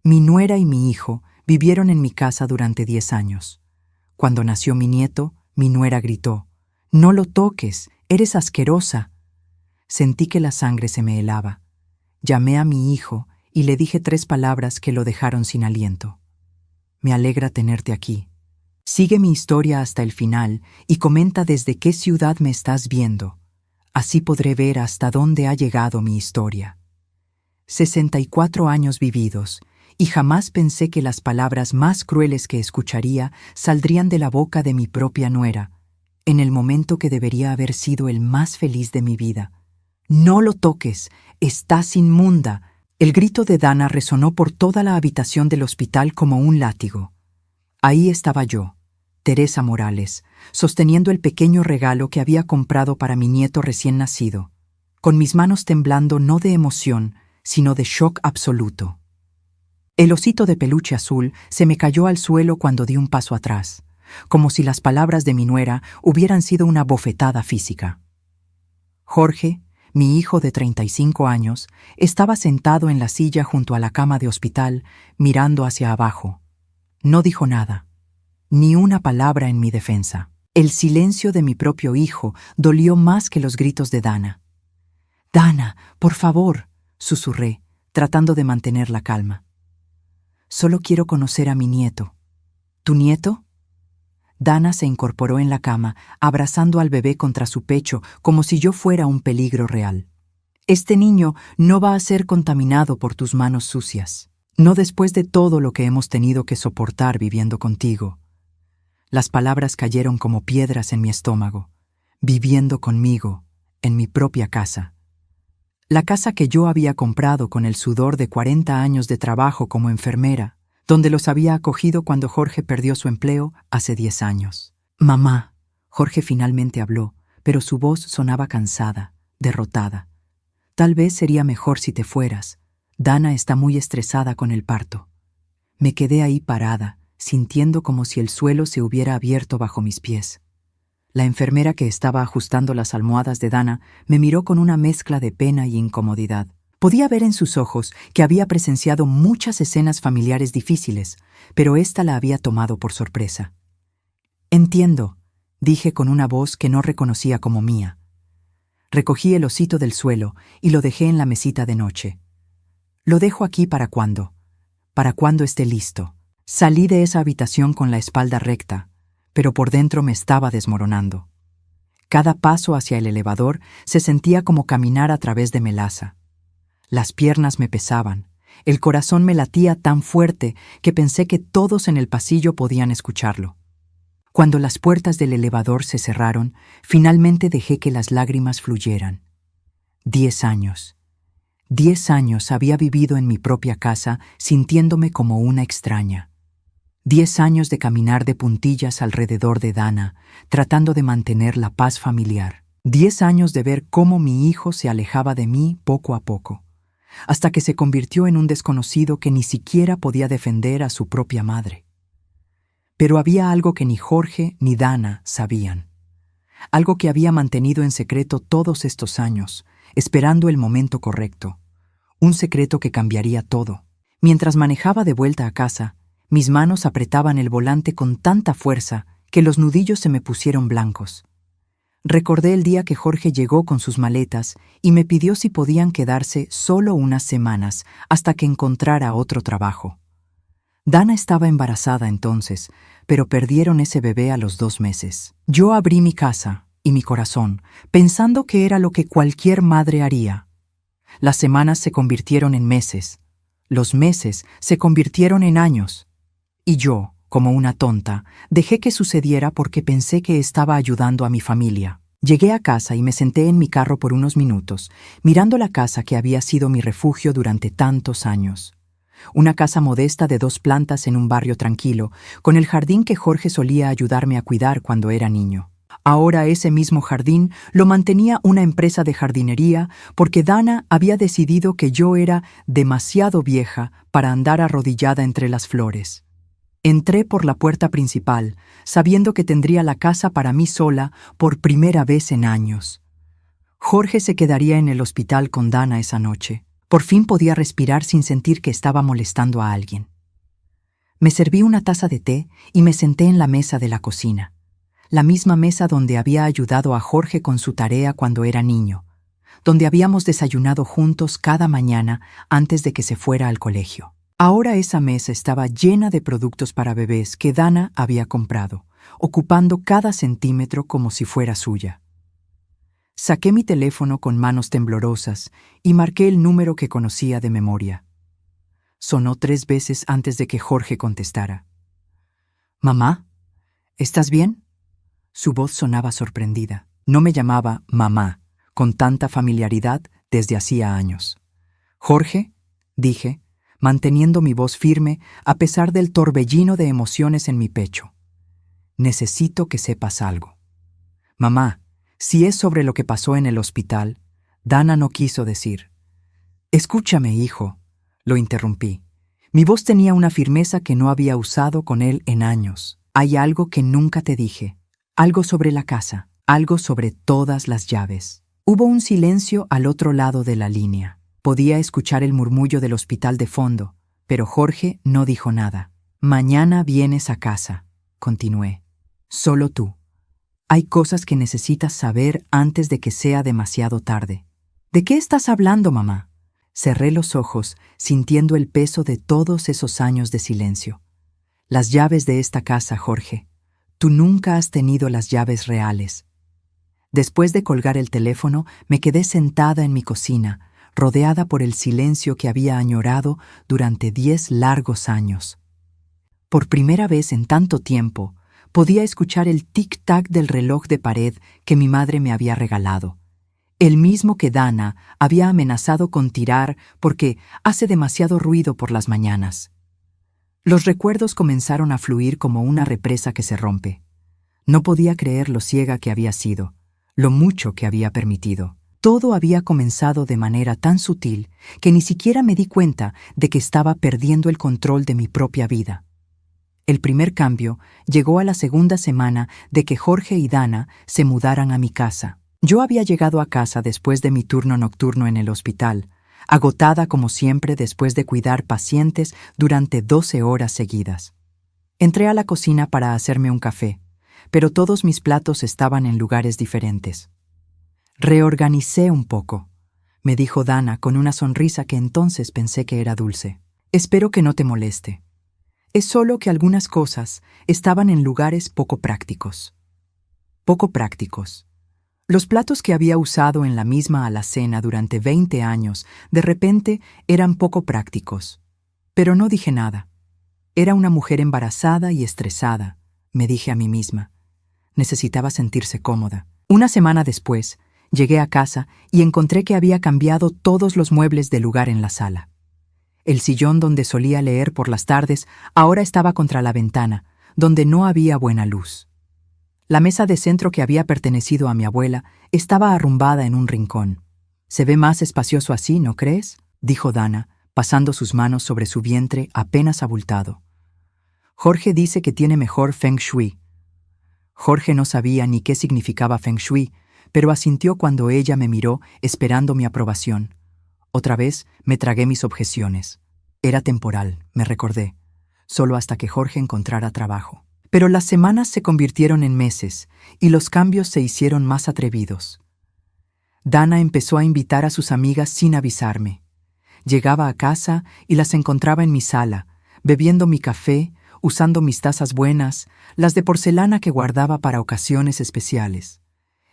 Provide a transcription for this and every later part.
Mi nuera y mi hijo vivieron en mi casa durante 10 años. Cuando nació mi nieto, mi nuera gritó: «No lo toques, eres asquerosa». Sentí que la sangre se me helaba. Llamé a mi hijo y le dije 3 palabras que lo dejaron sin aliento. «Me alegra tenerte aquí. Sigue mi historia hasta el final y comenta desde qué ciudad me estás viendo. Así podré ver hasta dónde ha llegado mi historia». 64 años vividos, y jamás pensé que las palabras más crueles que escucharía saldrían de la boca de mi propia nuera, en el momento que debería haber sido el más feliz de mi vida. «No lo toques, estás inmunda». El grito de Dana resonó por toda la habitación del hospital como un látigo. Ahí estaba yo, Teresa Morales, sosteniendo el pequeño regalo que había comprado para mi nieto recién nacido, con mis manos temblando no de emoción, sino de shock absoluto. El osito de peluche azul se me cayó al suelo cuando di un paso atrás, como si las palabras de mi nuera hubieran sido una bofetada física. Jorge, mi hijo de 35 años, estaba sentado en la silla junto a la cama de hospital, mirando hacia abajo. No dijo nada, ni una palabra en mi defensa. El silencio de mi propio hijo dolió más que los gritos de Dana. «Dana, por favor», susurré, tratando de mantener la calma. «Solo quiero conocer a mi nieto». «¿Tu nieto?» Dana se incorporó en la cama, abrazando al bebé contra su pecho como si yo fuera un peligro real. «Este niño no va a ser contaminado por tus manos sucias. No después de todo lo que hemos tenido que soportar viviendo contigo». Las palabras cayeron como piedras en mi estómago. Viviendo conmigo, en mi propia casa. La casa que yo había comprado con el sudor de 40 años de trabajo como enfermera, donde los había acogido cuando Jorge perdió su empleo hace 10 años. «Mamá», Jorge finalmente habló, pero su voz sonaba cansada, derrotada. «Tal vez sería mejor si te fueras. Dana está muy estresada con el parto». Me quedé ahí parada, sintiendo como si el suelo se hubiera abierto bajo mis pies. La enfermera que estaba ajustando las almohadas de Dana me miró con una mezcla de pena y incomodidad. Podía ver en sus ojos que había presenciado muchas escenas familiares difíciles, pero esta la había tomado por sorpresa. «Entiendo», dije con una voz que no reconocía como mía. Recogí el osito del suelo y lo dejé en la mesita de noche. «Lo dejo aquí para cuando esté listo». Salí de esa habitación con la espalda recta, pero por dentro me estaba desmoronando. Cada paso hacia el elevador se sentía como caminar a través de melaza. Las piernas me pesaban, el corazón me latía tan fuerte que pensé que todos en el pasillo podían escucharlo. Cuando las puertas del elevador se cerraron, finalmente dejé que las lágrimas fluyeran. 10 años. 10 años había vivido en mi propia casa sintiéndome como una extraña. 10 años de caminar de puntillas alrededor de Dana, tratando de mantener la paz familiar. 10 años de ver cómo mi hijo se alejaba de mí poco a poco, hasta que se convirtió en un desconocido que ni siquiera podía defender a su propia madre. Pero había algo que ni Jorge ni Dana sabían. Algo que había mantenido en secreto todos estos años, esperando el momento correcto. Un secreto que cambiaría todo. Mientras manejaba de vuelta a casa, mis manos apretaban el volante con tanta fuerza que los nudillos se me pusieron blancos. Recordé el día que Jorge llegó con sus maletas y me pidió si podían quedarse solo unas semanas hasta que encontrara otro trabajo. Dana estaba embarazada entonces, pero perdieron ese bebé a los 2 meses. Yo abrí mi casa y mi corazón, pensando que era lo que cualquier madre haría. Las semanas se convirtieron en meses. Los meses se convirtieron en años. Y yo, como una tonta, dejé que sucediera porque pensé que estaba ayudando a mi familia. Llegué a casa y me senté en mi carro por unos minutos, mirando la casa que había sido mi refugio durante tantos años. Una casa modesta de 2 plantas en un barrio tranquilo, con el jardín que Jorge solía ayudarme a cuidar cuando era niño. Ahora ese mismo jardín lo mantenía una empresa de jardinería porque Dana había decidido que yo era demasiado vieja para andar arrodillada entre las flores. Entré por la puerta principal, sabiendo que tendría la casa para mí sola por primera vez en años. Jorge se quedaría en el hospital con Dana esa noche. Por fin podía respirar sin sentir que estaba molestando a alguien. Me serví una taza de té y me senté en la mesa de la cocina, la misma mesa donde había ayudado a Jorge con su tarea cuando era niño, donde habíamos desayunado juntos cada mañana antes de que se fuera al colegio. Ahora esa mesa estaba llena de productos para bebés que Dana había comprado, ocupando cada centímetro como si fuera suya. Saqué mi teléfono con manos temblorosas y marqué el número que conocía de memoria. Sonó 3 veces antes de que Jorge contestara. «¿Mamá? ¿Estás bien?» Su voz sonaba sorprendida. No me llamaba mamá con tanta familiaridad desde hacía años. «Jorge», dije, manteniendo mi voz firme a pesar del torbellino de emociones en mi pecho. «Necesito que sepas algo». «Mamá, si es sobre lo que pasó en el hospital», Dana no quiso decir. «Escúchame, hijo», lo interrumpí. Mi voz tenía una firmeza que no había usado con él en años. «Hay algo que nunca te dije. Algo sobre la casa. Algo sobre todas las llaves». Hubo un silencio al otro lado de la línea. Podía escuchar el murmullo del hospital de fondo, pero Jorge no dijo nada. «Mañana vienes a casa», continué. «Solo tú. Hay cosas que necesitas saber antes de que sea demasiado tarde». «¿De qué estás hablando, mamá?» Cerré los ojos, sintiendo el peso de todos esos años de silencio. «Las llaves de esta casa, Jorge. Tú nunca has tenido las llaves reales». Después de colgar el teléfono, me quedé sentada en mi cocina, rodeada por el silencio que había añorado durante 10 largos años. Por primera vez en tanto tiempo, podía escuchar el tic-tac del reloj de pared que mi madre me había regalado, el mismo que Dana había amenazado con tirar porque hace demasiado ruido por las mañanas. Los recuerdos comenzaron a fluir como una represa que se rompe. No podía creer lo ciega que había sido, lo mucho que había permitido. Todo había comenzado de manera tan sutil que ni siquiera me di cuenta de que estaba perdiendo el control de mi propia vida. El primer cambio llegó a la segunda semana de que Jorge y Dana se mudaran a mi casa. Yo había llegado a casa después de mi turno nocturno en el hospital, agotada como siempre después de cuidar pacientes durante 12 horas seguidas. Entré a la cocina para hacerme un café, pero todos mis platos estaban en lugares diferentes. «Reorganicé un poco», me dijo Dana con una sonrisa que entonces pensé que era dulce. «Espero que no te moleste. Es solo que algunas cosas estaban en lugares poco prácticos». Poco prácticos. Los platos que había usado en la misma alacena durante 20 años de repente eran poco prácticos. Pero no dije nada. Era una mujer embarazada y estresada, me dije a mí misma. Necesitaba sentirse cómoda. Una semana después, llegué a casa y encontré que había cambiado todos los muebles de lugar en la sala. El sillón donde solía leer por las tardes ahora estaba contra la ventana, donde no había buena luz. La mesa de centro que había pertenecido a mi abuela estaba arrumbada en un rincón. «Se ve más espacioso así, ¿no crees?», dijo Dana, pasando sus manos sobre su vientre apenas abultado. «Jorge dice que tiene mejor Feng Shui». Jorge no sabía ni qué significaba Feng Shui, pero asintió cuando ella me miró esperando mi aprobación. Otra vez me tragué mis objeciones. Era temporal, me recordé, solo hasta que Jorge encontrara trabajo. Pero las semanas se convirtieron en meses y los cambios se hicieron más atrevidos. Dana empezó a invitar a sus amigas sin avisarme. Llegaba a casa y las encontraba en mi sala, bebiendo mi café, usando mis tazas buenas, las de porcelana que guardaba para ocasiones especiales.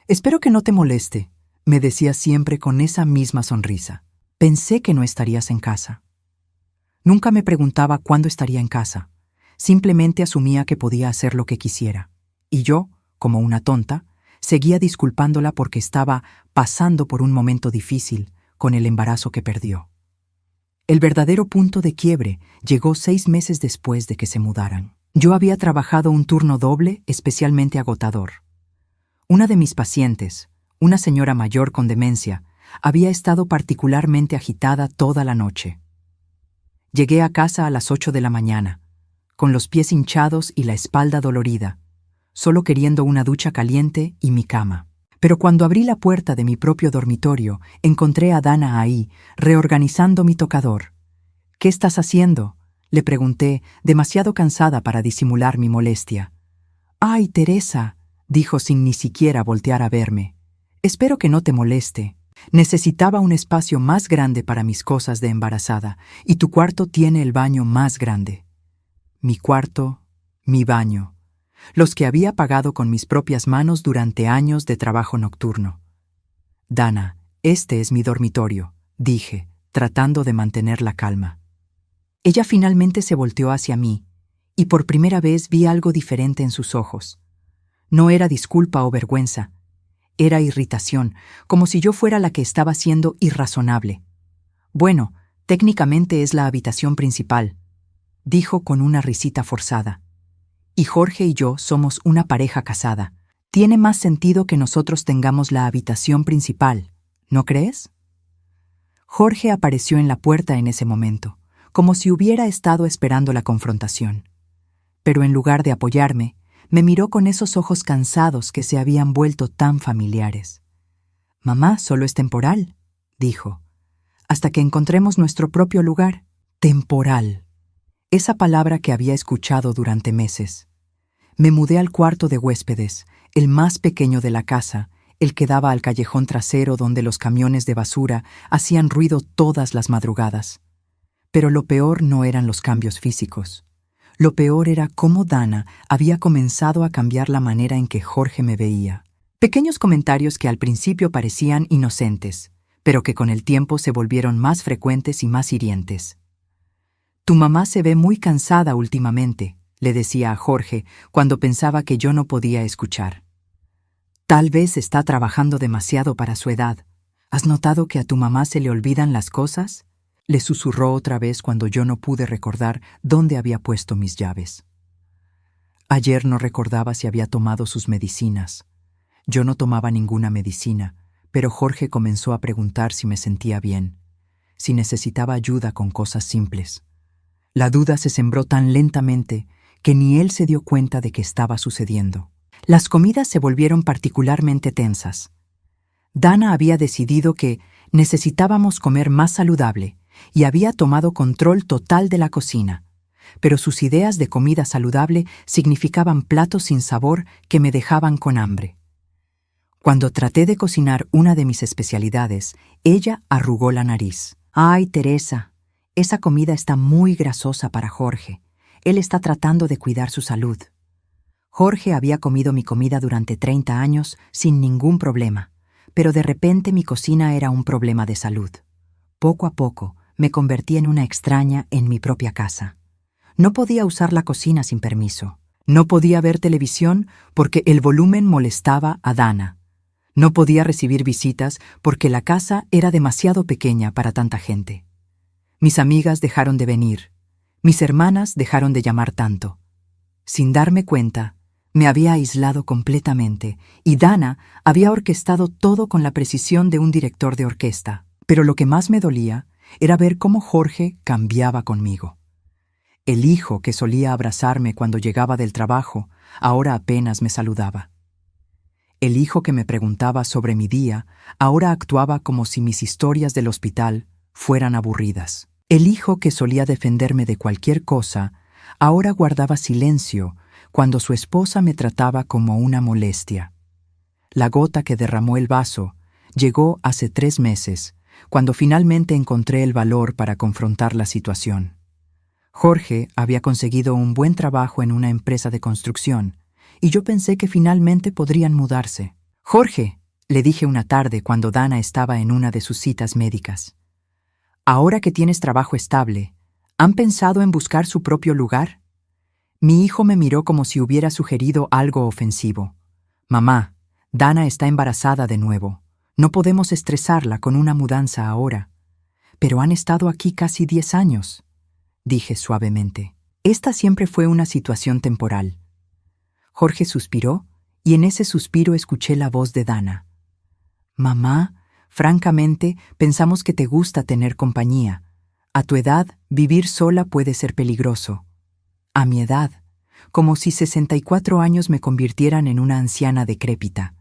«Espero que no te moleste», me decía siempre con esa misma sonrisa. «Pensé que no estarías en casa». Nunca me preguntaba cuándo estaría en casa. Simplemente asumía que podía hacer lo que quisiera. Y yo, como una tonta, seguía disculpándola porque estaba pasando por un momento difícil con el embarazo que perdió. El verdadero punto de quiebre llegó 6 meses después de que se mudaran. Yo había trabajado un turno doble especialmente agotador. Una de mis pacientes, una señora mayor con demencia, había estado particularmente agitada toda la noche. Llegué a casa a las 8 de la mañana, con los pies hinchados y la espalda dolorida, solo queriendo una ducha caliente y mi cama. Pero cuando abrí la puerta de mi propio dormitorio, encontré a Dana ahí, reorganizando mi tocador. «¿Qué estás haciendo?», le pregunté, demasiado cansada para disimular mi molestia. «Ay, Teresa», dijo sin ni siquiera voltear a verme. «Espero que no te moleste. Necesitaba un espacio más grande para mis cosas de embarazada, y tu cuarto tiene el baño más grande». Mi cuarto, mi baño, los que había pagado con mis propias manos durante años de trabajo nocturno. «Dana, este es mi dormitorio», dije, tratando de mantener la calma. Ella finalmente se volteó hacia mí, y por primera vez vi algo diferente en sus ojos. No era disculpa o vergüenza, era irritación, como si yo fuera la que estaba siendo irrazonable. «Bueno, técnicamente es la habitación principal», dijo con una risita forzada. «Y Jorge y yo somos una pareja casada. Tiene más sentido que nosotros tengamos la habitación principal, ¿no crees?». Jorge apareció en la puerta en ese momento, como si hubiera estado esperando la confrontación. Pero en lugar de apoyarme, me miró con esos ojos cansados que se habían vuelto tan familiares. «Mamá, solo es temporal», dijo, «hasta que encontremos nuestro propio lugar». Temporal. Esa palabra que había escuchado durante meses. Me mudé al cuarto de huéspedes, el más pequeño de la casa, el que daba al callejón trasero donde los camiones de basura hacían ruido todas las madrugadas. Pero lo peor no eran los cambios físicos. Lo peor era cómo Dana había comenzado a cambiar la manera en que Jorge me veía. Pequeños comentarios que al principio parecían inocentes, pero que con el tiempo se volvieron más frecuentes y más hirientes. «Tu mamá se ve muy cansada últimamente», le decía a Jorge cuando pensaba que yo no podía escuchar. «Tal vez está trabajando demasiado para su edad. ¿Has notado que a tu mamá se le olvidan las cosas?», le susurró otra vez cuando yo no pude recordar dónde había puesto mis llaves. Ayer no recordaba si había tomado sus medicinas. Yo no tomaba ninguna medicina, pero Jorge comenzó a preguntar si me sentía bien, si necesitaba ayuda con cosas simples. La duda se sembró tan lentamente que ni él se dio cuenta de que estaba sucediendo. Las comidas se volvieron particularmente tensas. Dana había decidido que necesitábamos comer más saludable y había tomado control total de la cocina, pero sus ideas de comida saludable significaban platos sin sabor que me dejaban con hambre. Cuando traté de cocinar una de mis especialidades, ella arrugó la nariz. «Ay, Teresa, esa comida está muy grasosa para Jorge. Él está tratando de cuidar su salud». Jorge había comido mi comida durante 30 años sin ningún problema, pero de repente mi cocina era un problema de salud. Poco a poco me convertí en una extraña en mi propia casa. No podía usar la cocina sin permiso. No podía ver televisión porque el volumen molestaba a Dana. No podía recibir visitas porque la casa era demasiado pequeña para tanta gente. Mis amigas dejaron de venir. Mis hermanas dejaron de llamar tanto. Sin darme cuenta, me había aislado completamente y Dana había orquestado todo con la precisión de un director de orquesta. Pero lo que más me dolía era ver cómo Jorge cambiaba conmigo. El hijo que solía abrazarme cuando llegaba del trabajo, ahora apenas me saludaba. El hijo que me preguntaba sobre mi día, ahora actuaba como si mis historias del hospital fueran aburridas. El hijo que solía defenderme de cualquier cosa, ahora guardaba silencio cuando su esposa me trataba como una molestia. La gota que derramó el vaso llegó hace 3 meses, cuando finalmente encontré el valor para confrontar la situación. Jorge había conseguido un buen trabajo en una empresa de construcción, y yo pensé que finalmente podrían mudarse. «Jorge», le dije una tarde cuando Dana estaba en una de sus citas médicas, «ahora que tienes trabajo estable, ¿han pensado en buscar su propio lugar?». Mi hijo me miró como si hubiera sugerido algo ofensivo. «Mamá, Dana está embarazada de nuevo. No podemos estresarla con una mudanza ahora». «Pero han estado aquí casi 10 años», dije suavemente. «Esta siempre fue una situación temporal». Jorge suspiró, y en ese suspiro escuché la voz de Dana. «Mamá, francamente, pensamos que te gusta tener compañía. A tu edad, vivir sola puede ser peligroso». A mi edad, como si 64 años me convirtieran en una anciana decrépita.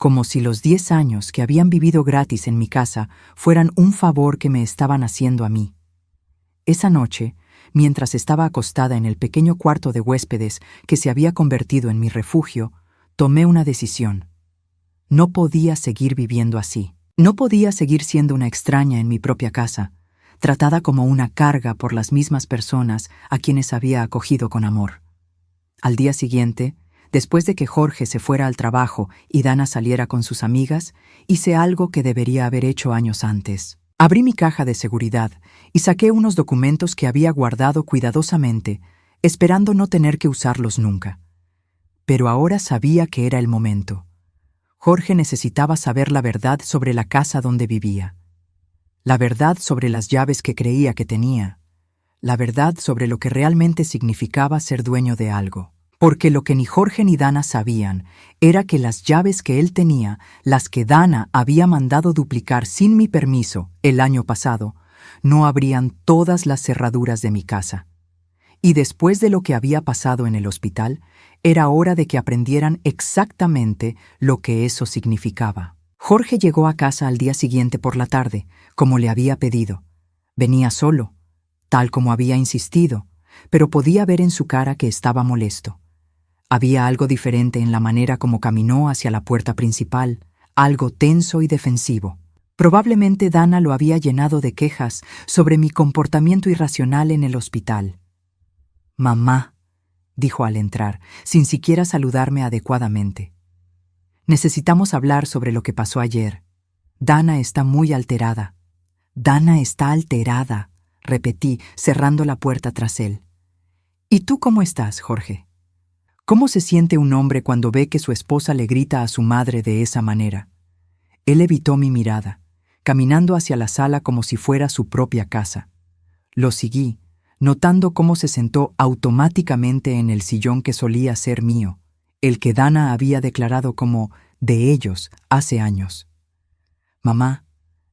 como si los 10 años que habían vivido gratis en mi casa fueran un favor que me estaban haciendo a mí. Esa noche, mientras estaba acostada en el pequeño cuarto de huéspedes que se había convertido en mi refugio, tomé una decisión. No podía seguir viviendo así. No podía seguir siendo una extraña en mi propia casa, tratada como una carga por las mismas personas a quienes había acogido con amor. Al día siguiente, después de que Jorge se fuera al trabajo y Dana saliera con sus amigas, hice algo que debería haber hecho años antes. Abrí mi caja de seguridad y saqué unos documentos que había guardado cuidadosamente, esperando no tener que usarlos nunca. Pero ahora sabía que era el momento. Jorge necesitaba saber la verdad sobre la casa donde vivía. La verdad sobre las llaves que creía que tenía. La verdad sobre lo que realmente significaba ser dueño de algo. Porque lo que ni Jorge ni Dana sabían era que las llaves que él tenía, las que Dana había mandado duplicar sin mi permiso el año pasado, no abrían todas las cerraduras de mi casa. Y después de lo que había pasado en el hospital, era hora de que aprendieran exactamente lo que eso significaba. Jorge llegó a casa al día siguiente por la tarde, como le había pedido. Venía solo, tal como había insistido, pero podía ver en su cara que estaba molesto. Había algo diferente en la manera como caminó hacia la puerta principal, algo tenso y defensivo. Probablemente Dana lo había llenado de quejas sobre mi comportamiento irracional en el hospital. «Mamá», dijo al entrar, sin siquiera saludarme adecuadamente. «Necesitamos hablar sobre lo que pasó ayer. Dana está muy alterada». «Dana está alterada», repetí, cerrando la puerta tras él. «¿Y tú cómo estás, Jorge?» ¿Cómo se siente un hombre cuando ve que su esposa le grita a su madre de esa manera? Él evitó mi mirada, caminando hacia la sala como si fuera su propia casa. Lo seguí, notando cómo se sentó automáticamente en el sillón que solía ser mío, el que Dana había declarado como de ellos hace años. «Mamá,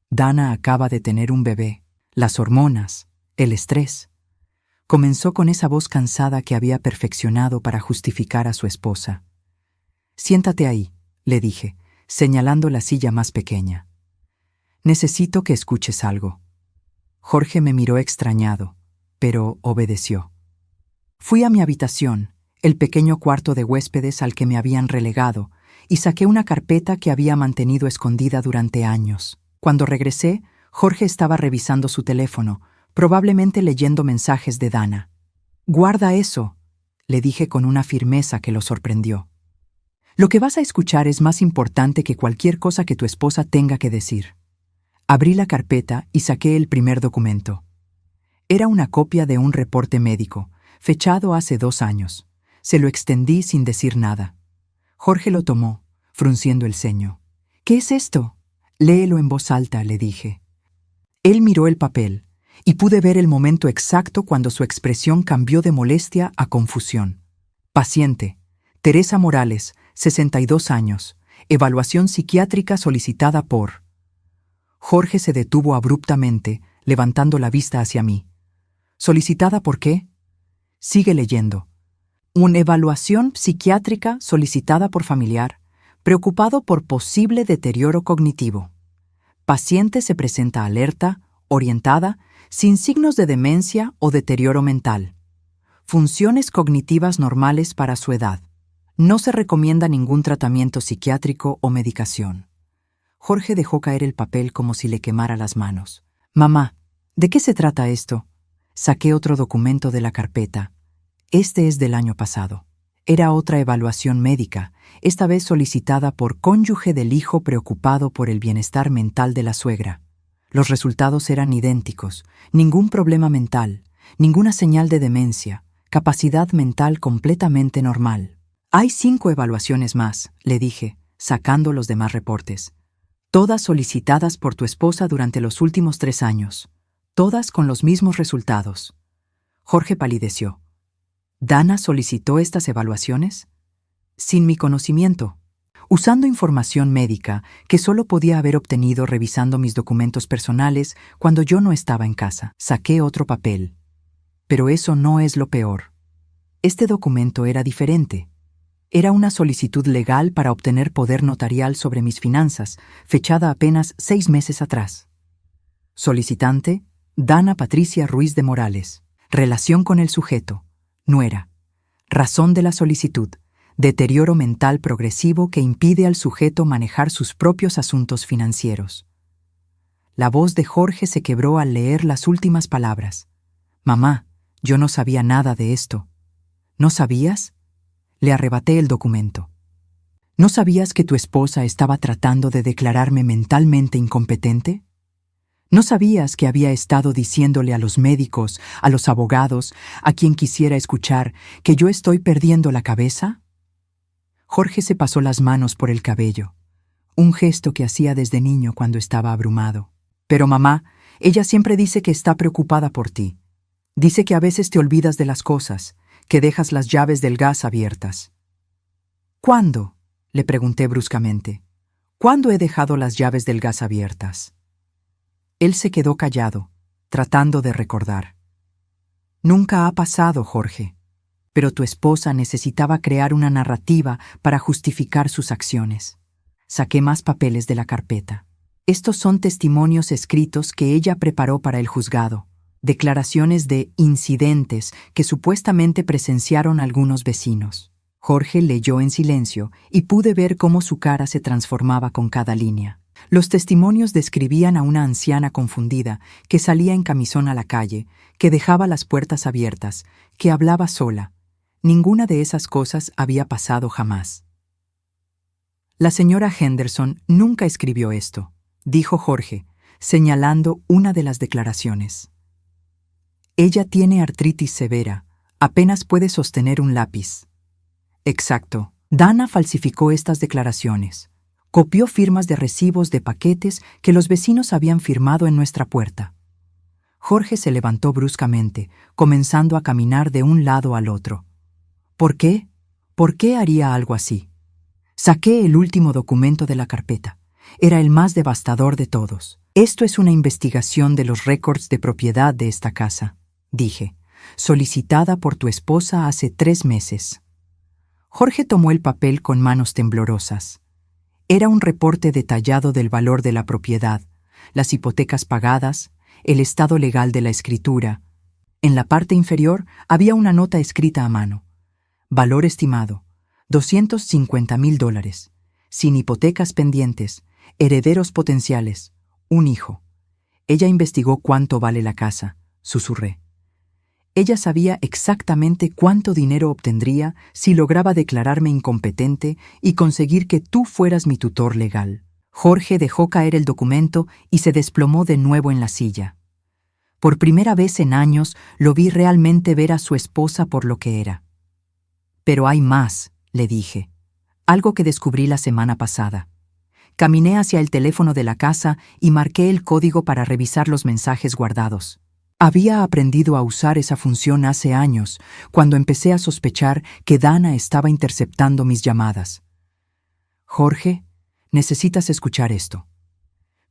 Dana acaba de tener un bebé. Las hormonas, el estrés». Comenzó con esa voz cansada que había perfeccionado para justificar a su esposa. «Siéntate ahí», le dije, señalando la silla más pequeña. «Necesito que escuches algo». Jorge me miró extrañado, pero obedeció. Fui a mi habitación, el pequeño cuarto de huéspedes al que me habían relegado, y saqué una carpeta que había mantenido escondida durante años. Cuando regresé, Jorge estaba revisando su teléfono, probablemente leyendo mensajes de Dana. «Guarda eso», le dije con una firmeza que lo sorprendió. «Lo que vas a escuchar es más importante que cualquier cosa que tu esposa tenga que decir». Abrí la carpeta y saqué el primer documento. Era una copia de un reporte médico, fechado hace 2 años. Se lo extendí sin decir nada. Jorge lo tomó, frunciendo el ceño. «¿Qué es esto?» «Léelo en voz alta», le dije. Él miró el papel, y pude ver el momento exacto cuando su expresión cambió de molestia a confusión. Paciente, Teresa Morales, 62 años, evaluación psiquiátrica solicitada por... Jorge se detuvo abruptamente, levantando la vista hacia mí. ¿Solicitada por qué? Sigue leyendo. Una evaluación psiquiátrica solicitada por familiar, preocupado por posible deterioro cognitivo. Paciente se presenta alerta, orientada, sin signos de demencia o deterioro mental. Funciones cognitivas normales para su edad. No se recomienda ningún tratamiento psiquiátrico o medicación. Jorge dejó caer el papel como si le quemara las manos. «Mamá, ¿de qué se trata esto?» Saqué otro documento de la carpeta. Este es del año pasado. Era otra evaluación médica, esta vez solicitada por cónyuge del hijo preocupado por el bienestar mental de la suegra. Los resultados eran idénticos, ningún problema mental, ninguna señal de demencia, capacidad mental completamente normal. «Hay 5 evaluaciones más», le dije, sacando los demás reportes. «Todas solicitadas por tu esposa durante los últimos 3 años. Todas con los mismos resultados». Jorge palideció. «¿Dana solicitó estas evaluaciones?» «Sin mi conocimiento. Usando información médica que solo podía haber obtenido revisando mis documentos personales cuando yo no estaba en casa. Saqué otro papel. Pero eso no es lo peor. Este documento era diferente. Era una solicitud legal para obtener poder notarial sobre mis finanzas, fechada apenas 6 meses atrás. Solicitante, Dana Patricia Ruiz de Morales. Relación con el sujeto. Nuera. Razón de la solicitud. Deterioro mental progresivo que impide al sujeto manejar sus propios asuntos financieros. La voz de Jorge se quebró al leer las últimas palabras. Mamá, yo no sabía nada de esto. ¿No sabías? Le arrebaté el documento. ¿No sabías que tu esposa estaba tratando de declararme mentalmente incompetente? ¿No sabías que había estado diciéndole a los médicos, a los abogados, a quien quisiera escuchar, que yo estoy perdiendo la cabeza? Jorge se pasó las manos por el cabello, un gesto que hacía desde niño cuando estaba abrumado. Pero mamá, ella siempre dice que está preocupada por ti. Dice que a veces te olvidas de las cosas, que dejas las llaves del gas abiertas. ¿Cuándo? Le pregunté bruscamente. ¿Cuándo he dejado las llaves del gas abiertas? Él se quedó callado, tratando de recordar. Nunca ha pasado, Jorge, pero tu esposa necesitaba crear una narrativa para justificar sus acciones. Saqué más papeles de la carpeta. Estos son testimonios escritos que ella preparó para el juzgado, declaraciones de incidentes que supuestamente presenciaron algunos vecinos. Jorge leyó en silencio y pude ver cómo su cara se transformaba con cada línea. Los testimonios describían a una anciana confundida que salía en camisón a la calle, que dejaba las puertas abiertas, que hablaba sola. Ninguna de esas cosas había pasado jamás. La señora Henderson nunca escribió esto, dijo Jorge, señalando una de las declaraciones. Ella tiene artritis severa, apenas puede sostener un lápiz. Exacto. Dana falsificó estas declaraciones. Copió firmas de recibos de paquetes que los vecinos habían firmado en nuestra puerta. Jorge se levantó bruscamente, comenzando a caminar de un lado al otro. ¿Por qué? ¿Por qué haría algo así? Saqué el último documento de la carpeta. Era el más devastador de todos. Esto es una investigación de los récords de propiedad de esta casa, dije, solicitada por tu esposa hace 3 meses. Jorge tomó el papel con manos temblorosas. Era un reporte detallado del valor de la propiedad, las hipotecas pagadas, el estado legal de la escritura. En la parte inferior había una nota escrita a mano. Valor estimado, $250,000, sin hipotecas pendientes, herederos potenciales, un hijo. Ella investigó cuánto vale la casa, susurré. Ella sabía exactamente cuánto dinero obtendría si lograba declararme incompetente y conseguir que tú fueras mi tutor legal. Jorge dejó caer el documento y se desplomó de nuevo en la silla. Por primera vez en años lo vi realmente ver a su esposa por lo que era. Pero hay más, le dije, algo que descubrí la semana pasada. Caminé hacia el teléfono de la casa y marqué el código para revisar los mensajes guardados. Había aprendido a usar esa función hace años, cuando empecé a sospechar que Dana estaba interceptando mis llamadas. Jorge, necesitas escuchar esto.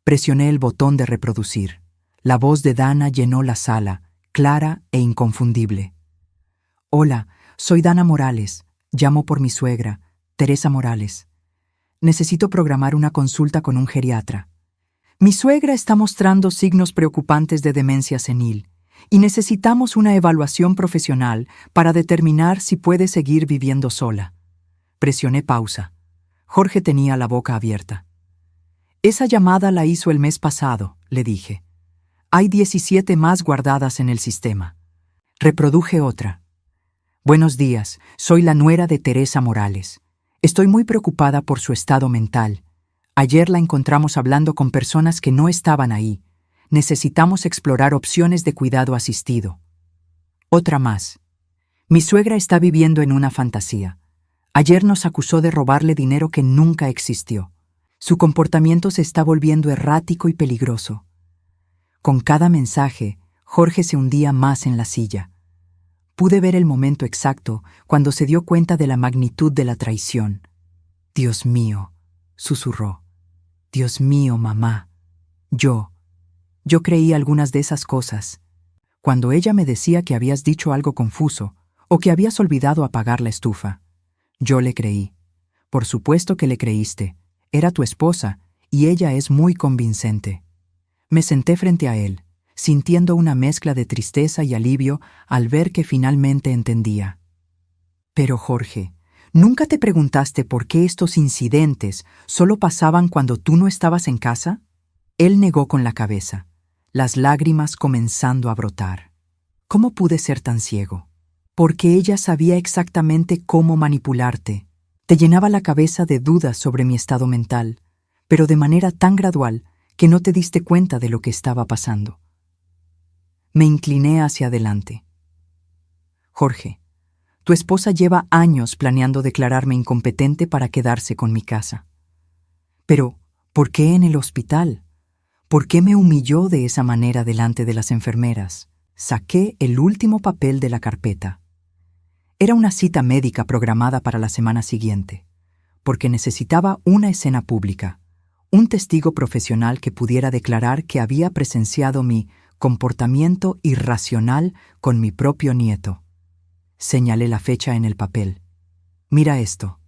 Presioné el botón de reproducir. La voz de Dana llenó la sala, clara e inconfundible. Hola, soy Dana Morales. Llamo por mi suegra, Teresa Morales. Necesito programar una consulta con un geriatra. Mi suegra está mostrando signos preocupantes de demencia senil y necesitamos una evaluación profesional para determinar si puede seguir viviendo sola. Presioné pausa. Jorge tenía la boca abierta. Esa llamada la hizo el mes pasado, le dije. Hay 17 más guardadas en el sistema. Reproduje otra. Buenos días, soy la nuera de Teresa Morales. Estoy muy preocupada por su estado mental. Ayer la encontramos hablando con personas que no estaban ahí. Necesitamos explorar opciones de cuidado asistido. Otra más. Mi suegra está viviendo en una fantasía. Ayer nos acusó de robarle dinero que nunca existió. Su comportamiento se está volviendo errático y peligroso. Con cada mensaje, Jorge se hundía más en la silla. Pude ver el momento exacto cuando se dio cuenta de la magnitud de la traición. Dios mío, susurró. Dios mío, mamá. Yo creí algunas de esas cosas. Cuando ella me decía que habías dicho algo confuso o que habías olvidado apagar la estufa. Yo le creí. Por supuesto que le creíste. Era tu esposa, y ella es muy convincente. Me senté frente a él, sintiendo una mezcla de tristeza y alivio al ver que finalmente entendía. Pero Jorge, ¿nunca te preguntaste por qué estos incidentes solo pasaban cuando tú no estabas en casa? Él negó con la cabeza, las lágrimas comenzando a brotar. ¿Cómo pude ser tan ciego? Porque ella sabía exactamente cómo manipularte. Te llenaba la cabeza de dudas sobre mi estado mental, pero de manera tan gradual que no te diste cuenta de lo que estaba pasando. Me incliné hacia adelante. Jorge, tu esposa lleva años planeando declararme incompetente para quedarse con mi casa. Pero, ¿por qué en el hospital? ¿Por qué me humilló de esa manera delante de las enfermeras? Saqué el último papel de la carpeta. Era una cita médica programada para la semana siguiente, porque necesitaba una escena pública, un testigo profesional que pudiera declarar que había presenciado mi comportamiento irracional con mi propio nieto. Señalé la fecha en el papel. Mira esto.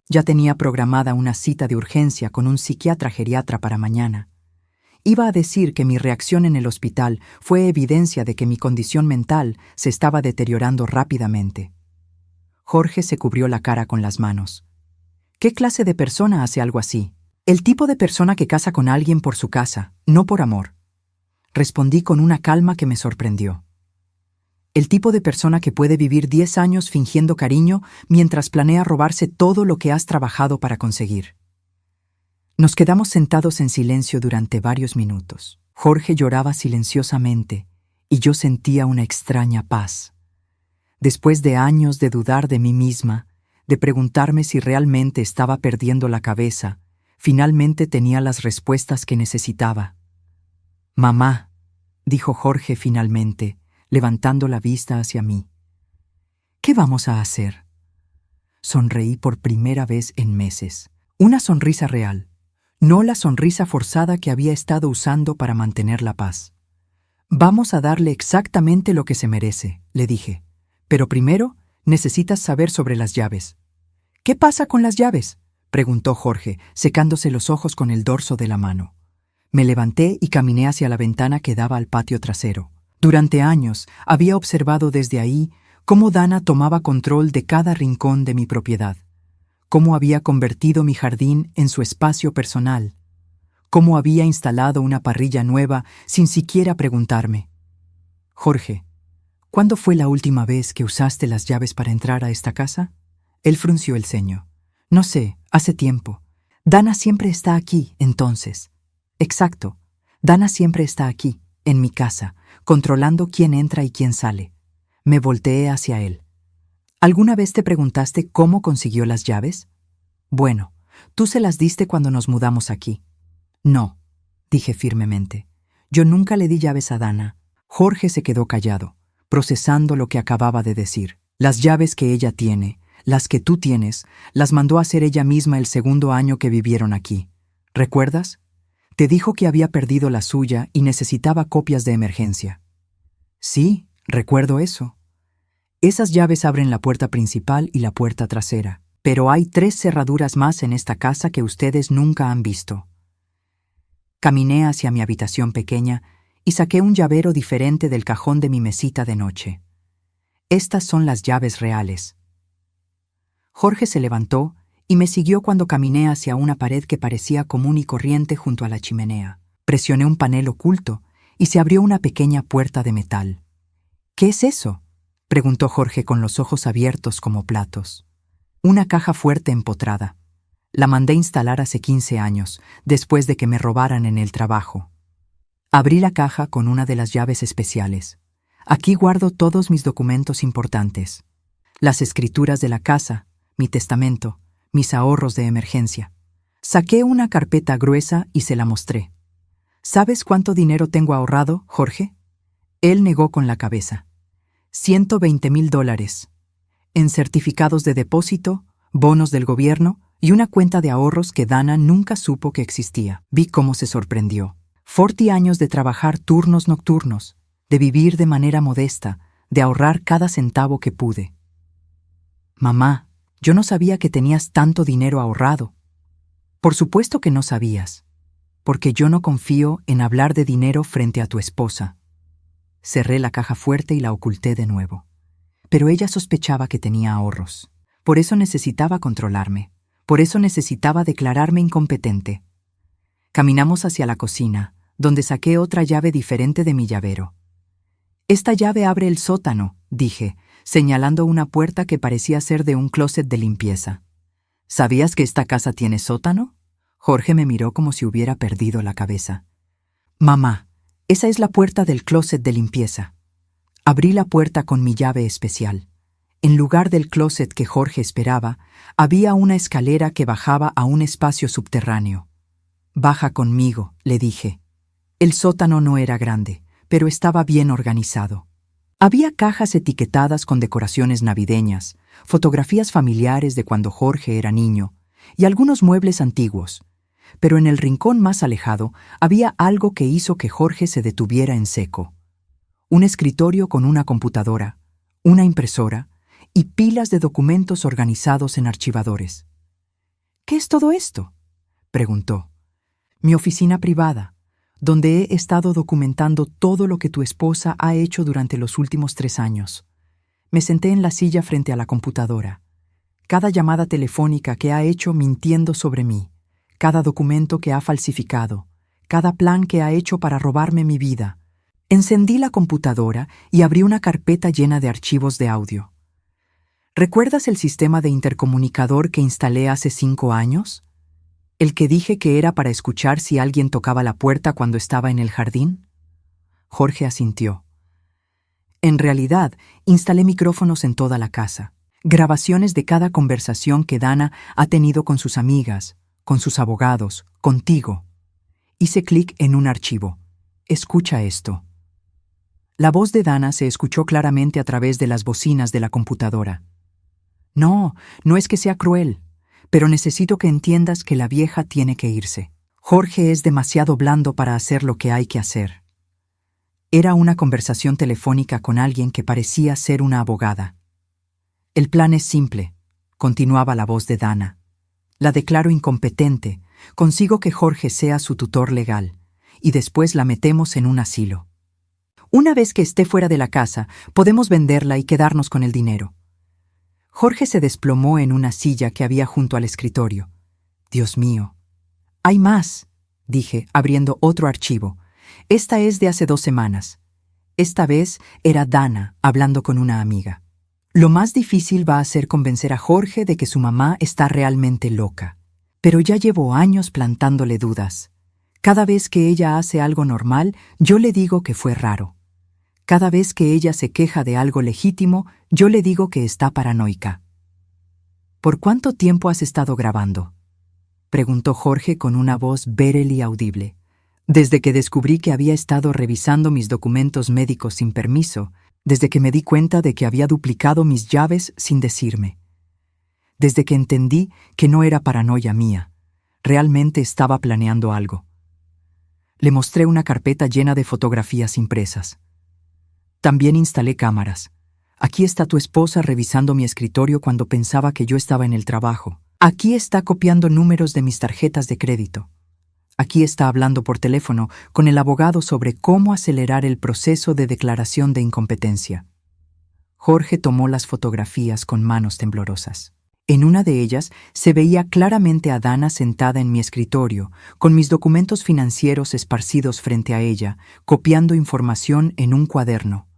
Ya tenía programada una cita de urgencia con un psiquiatra geriatra para mañana. Iba a decir que mi reacción en el hospital fue evidencia de que mi condición mental se estaba deteriorando rápidamente. Jorge se cubrió la cara con las manos. ¿Qué clase de persona hace algo así? El tipo de persona que casa con alguien por su casa, no por amor. Respondí con una calma que me sorprendió. El tipo de persona que puede vivir 10 años fingiendo cariño mientras planea robarse todo lo que has trabajado para conseguir. Nos quedamos sentados en silencio durante varios minutos. Jorge lloraba silenciosamente y yo sentía una extraña paz. Después de años de dudar de mí misma, de preguntarme si realmente estaba perdiendo la cabeza, finalmente tenía las respuestas que necesitaba. «Mamá», dijo Jorge finalmente, levantando la vista hacia mí. «¿Qué vamos a hacer?» Sonreí por primera vez en meses. Una sonrisa real, no la sonrisa forzada que había estado usando para mantener la paz. «Vamos a darle exactamente lo que se merece», le dije. «Pero primero necesitas saber sobre las llaves». «¿Qué pasa con las llaves?», preguntó Jorge, secándose los ojos con el dorso de la mano. Me levanté y caminé hacia la ventana que daba al patio trasero. Durante años había observado desde ahí cómo Dana tomaba control de cada rincón de mi propiedad, cómo había convertido mi jardín en su espacio personal, cómo había instalado una parrilla nueva sin siquiera preguntarme. «Jorge, ¿cuándo fue la última vez que usaste las llaves para entrar a esta casa?» Él frunció el ceño. «No sé, hace tiempo. Dana siempre está aquí, entonces». «Exacto. Dana siempre está aquí, en mi casa, controlando quién entra y quién sale». Me volteé hacia él. «¿Alguna vez te preguntaste cómo consiguió las llaves?» «Bueno, tú se las diste cuando nos mudamos aquí». «No», dije firmemente. «Yo nunca le di llaves a Dana». Jorge se quedó callado, procesando lo que acababa de decir. «Las llaves que ella tiene, las que tú tienes, las mandó a hacer ella misma el segundo año que vivieron aquí. ¿Recuerdas? Te dijo que había perdido la suya y necesitaba copias de emergencia». «Sí, recuerdo eso. Esas llaves abren la puerta principal y la puerta trasera, pero hay 3 cerraduras más en esta casa que ustedes nunca han visto». Caminé hacia mi habitación pequeña y saqué un llavero diferente del cajón de mi mesita de noche. «Estas son las llaves reales». Jorge se levantó y me siguió cuando caminé hacia una pared que parecía común y corriente junto a la chimenea. Presioné un panel oculto y se abrió una pequeña puerta de metal. «¿Qué es eso?», preguntó Jorge con los ojos abiertos como platos. «Una caja fuerte empotrada. La mandé instalar hace 15 años, después de que me robaran en el trabajo». Abrí la caja con una de las llaves especiales. Aquí guardo todos mis documentos importantes. Las escrituras de la casa, mi testamento, mis ahorros de emergencia. Saqué una carpeta gruesa y se la mostré. «¿Sabes cuánto dinero tengo ahorrado, Jorge?». Él negó con la cabeza. $120,000. En certificados de depósito, bonos del gobierno y una cuenta de ahorros que Dana nunca supo que existía. Vi cómo se sorprendió. 40 años de trabajar turnos nocturnos, de vivir de manera modesta, de ahorrar cada centavo que pude. «Mamá», Yo no sabía que tenías tanto dinero ahorrado. Por supuesto que no sabías, porque yo no confío en hablar de dinero frente a tu esposa. Cerré la caja fuerte y la oculté de nuevo. Pero ella sospechaba que tenía ahorros. Por eso necesitaba controlarme. Por eso necesitaba declararme incompetente. Caminamos hacia la cocina, donde saqué otra llave diferente de mi llavero. Esta llave abre el sótano, dije, señalando una puerta que parecía ser de un closet de limpieza. ¿Sabías que esta casa tiene sótano? Jorge me miró como si hubiera perdido la cabeza. Mamá, esa es la puerta del closet de limpieza. Abrí la puerta con mi llave especial. En lugar del closet que Jorge esperaba, había una escalera que bajaba a un espacio subterráneo. Baja conmigo, le dije. El sótano no era grande, pero estaba bien organizado. Había cajas etiquetadas con decoraciones navideñas, fotografías familiares de cuando Jorge era niño, y algunos muebles antiguos. Pero en el rincón más alejado había algo que hizo que Jorge se detuviera en seco. Un escritorio con una computadora, una impresora y pilas de documentos organizados en archivadores. ¿Qué es todo esto?, preguntó. Mi oficina privada, donde he estado documentando todo lo que tu esposa ha hecho durante los últimos 3 años. Me senté en la silla frente a la computadora. Cada llamada telefónica que ha hecho mintiendo sobre mí, cada documento que ha falsificado, cada plan que ha hecho para robarme mi vida. Encendí la computadora y abrí una carpeta llena de archivos de audio. ¿Recuerdas el sistema de intercomunicador que instalé hace 5 años? ¿El que dije que era para escuchar si alguien tocaba la puerta cuando estaba en el jardín? Jorge asintió. En realidad, instalé micrófonos en toda la casa, grabaciones de cada conversación que Dana ha tenido con sus amigas, con sus abogados, contigo. Hice clic en un archivo. Escucha esto. La voz de Dana se escuchó claramente a través de las bocinas de la computadora. No es que sea cruel, pero necesito que entiendas que la vieja tiene que irse. Jorge es demasiado blando para hacer lo que hay que hacer. Era una conversación telefónica con alguien que parecía ser una abogada. El plan es simple, continuaba la voz de Dana. La declaro incompetente, consigo que Jorge sea su tutor legal, y después la metemos en un asilo. Una vez que esté fuera de la casa, podemos venderla y quedarnos con el dinero. Jorge se desplomó en una silla que había junto al escritorio. Dios mío. Hay más, dije, abriendo otro archivo. Esta es de hace 2 semanas. Esta vez era Dana hablando con una amiga. Lo más difícil va a ser convencer a Jorge de que su mamá está realmente loca. Pero ya llevo años plantándole dudas. Cada vez que ella hace algo normal, yo le digo que fue raro. Cada vez que ella se queja de algo legítimo, yo le digo que está paranoica. ¿Por cuánto tiempo has estado grabando?, preguntó Jorge con una voz barely audible. Desde que descubrí que había estado revisando mis documentos médicos sin permiso, desde que me di cuenta de que había duplicado mis llaves sin decirme. Desde que entendí que no era paranoia mía, realmente estaba planeando algo. Le mostré una carpeta llena de fotografías impresas. También instalé cámaras. Aquí está tu esposa revisando mi escritorio cuando pensaba que yo estaba en el trabajo. Aquí está copiando números de mis tarjetas de crédito. Aquí está hablando por teléfono con el abogado sobre cómo acelerar el proceso de declaración de incompetencia. Jorge tomó las fotografías con manos temblorosas. En una de ellas se veía claramente a Dana sentada en mi escritorio, con mis documentos financieros esparcidos frente a ella, copiando información en un cuaderno.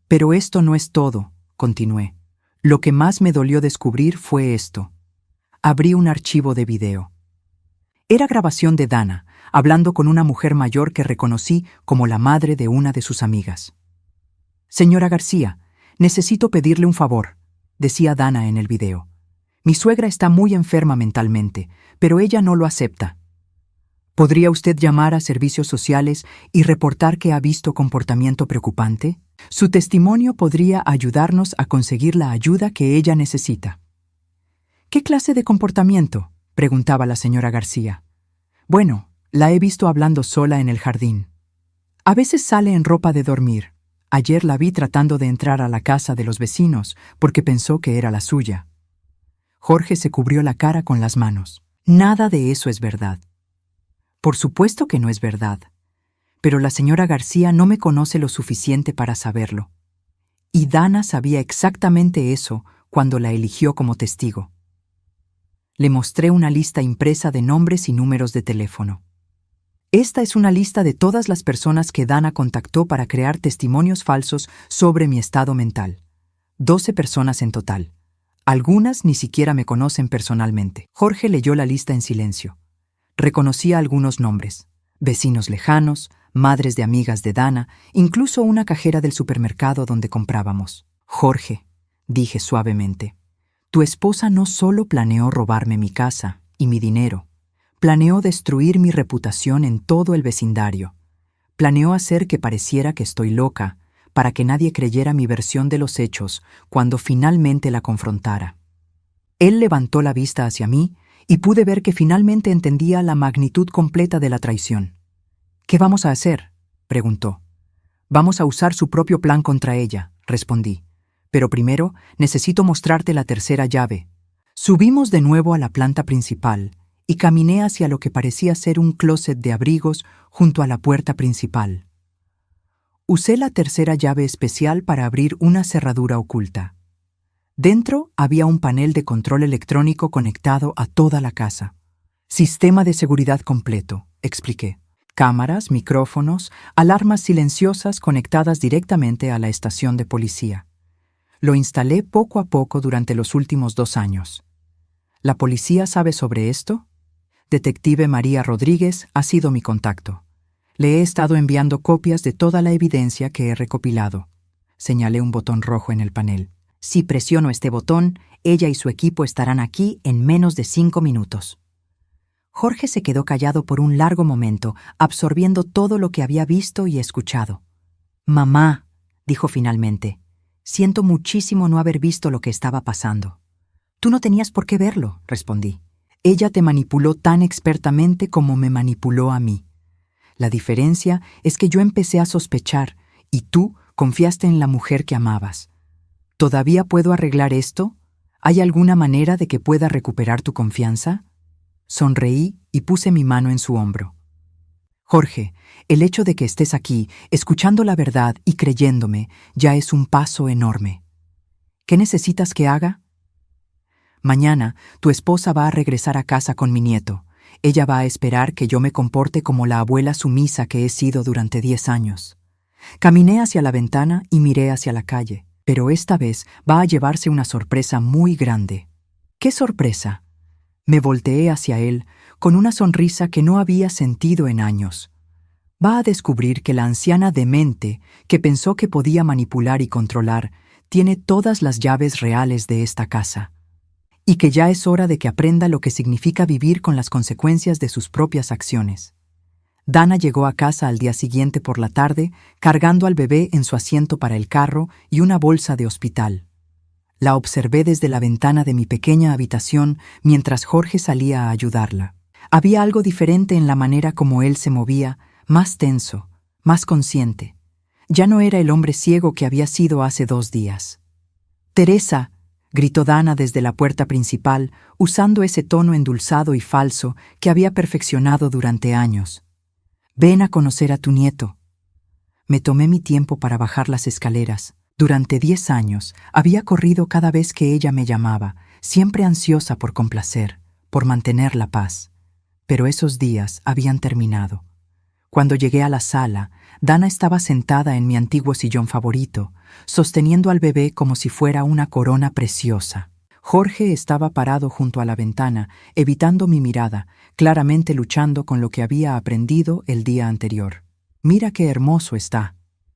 Pero esto no es todo, continué. Lo que más me dolió descubrir fue esto. Abrí un archivo de video. Era grabación de Dana, hablando con una mujer mayor que reconocí como la madre de una de sus amigas. Señora García, necesito pedirle un favor, decía Dana en el video. Mi suegra está muy enferma mentalmente, pero ella no lo acepta. ¿Podría usted llamar a servicios sociales y reportar que ha visto comportamiento preocupante? Su testimonio podría ayudarnos a conseguir la ayuda que ella necesita. ¿Qué clase de comportamiento?, preguntaba la señora García. Bueno, la he visto hablando sola en el jardín. A veces sale en ropa de dormir. Ayer la vi tratando de entrar a la casa de los vecinos porque pensó que era la suya. Jorge se cubrió la cara con las manos. Nada de eso es verdad. Por supuesto que no es verdad. Pero la señora García no me conoce lo suficiente para saberlo. Y Dana sabía exactamente eso cuando la eligió como testigo. Le mostré una lista impresa de nombres y números de teléfono. Esta es una lista de todas las personas que Dana contactó para crear testimonios falsos sobre mi estado mental. 12 personas en total. Algunas ni siquiera me conocen personalmente. Jorge leyó la lista en silencio. Reconocía algunos nombres. Vecinos lejanos, madres de amigas de Dana, incluso una cajera del supermercado donde comprábamos. Jorge, dije suavemente, tu esposa no solo planeó robarme mi casa y mi dinero, planeó destruir mi reputación en todo el vecindario. Planeó hacer que pareciera que estoy loca, para que nadie creyera mi versión de los hechos cuando finalmente la confrontara. Él levantó la vista hacia mí y pude ver que finalmente entendía la magnitud completa de la traición. ¿Qué vamos a hacer?, preguntó. Vamos a usar su propio plan contra ella, respondí. Pero primero necesito mostrarte la tercera llave. Subimos de nuevo a la planta principal y caminé hacia lo que parecía ser un closet de abrigos junto a la puerta principal. Usé la tercera llave especial para abrir una cerradura oculta. Dentro había un panel de control electrónico conectado a toda la casa. Sistema de seguridad completo, expliqué. Cámaras, micrófonos, alarmas silenciosas conectadas directamente a la estación de policía. Lo instalé poco a poco durante los últimos 2 años. ¿La policía sabe sobre esto? Detective María Rodríguez ha sido mi contacto. Le he estado enviando copias de toda la evidencia que he recopilado. Señalé un botón rojo en el panel. Si presiono este botón, ella y su equipo estarán aquí en menos de 5 minutos. Jorge se quedó callado por un largo momento, absorbiendo todo lo que había visto y escuchado. «Mamá», dijo finalmente, «siento muchísimo no haber visto lo que estaba pasando». «Tú no tenías por qué verlo», respondí. «Ella te manipuló tan expertamente como me manipuló a mí. La diferencia es que yo empecé a sospechar y tú confiaste en la mujer que amabas. ¿Todavía puedo arreglar esto? ¿Hay alguna manera de que pueda recuperar tu confianza?» Sonreí y puse mi mano en su hombro. «Jorge, el hecho de que estés aquí, escuchando la verdad y creyéndome, ya es un paso enorme. ¿Qué necesitas que haga?» «Mañana, tu esposa va a regresar a casa con mi nieto. Ella va a esperar que yo me comporte como la abuela sumisa que he sido durante 10 años. Caminé hacia la ventana y miré hacia la calle, pero esta vez va a llevarse una sorpresa muy grande». «¿Qué sorpresa?». Me volteé hacia él con una sonrisa que no había sentido en años. Va a descubrir que la anciana demente, que pensó que podía manipular y controlar, tiene todas las llaves reales de esta casa. Y que ya es hora de que aprenda lo que significa vivir con las consecuencias de sus propias acciones. Dana llegó a casa al día siguiente por la tarde, cargando al bebé en su asiento para el carro y una bolsa de hospital. La observé desde la ventana de mi pequeña habitación mientras Jorge salía a ayudarla. Había algo diferente en la manera como él se movía, más tenso, más consciente. Ya no era el hombre ciego que había sido hace 2 días. «Teresa», gritó Dana desde la puerta principal, usando ese tono endulzado y falso que había perfeccionado durante años. «Ven a conocer a tu nieto». Me tomé mi tiempo para bajar las escaleras. Durante 10 años había corrido cada vez que ella me llamaba, siempre ansiosa por complacer, por mantener la paz. Pero esos días habían terminado. Cuando llegué a la sala, Dana estaba sentada en mi antiguo sillón favorito, sosteniendo al bebé como si fuera una corona preciosa. Jorge estaba parado junto a la ventana, evitando mi mirada, claramente luchando con lo que había aprendido el día anterior. «Mira qué hermoso está»,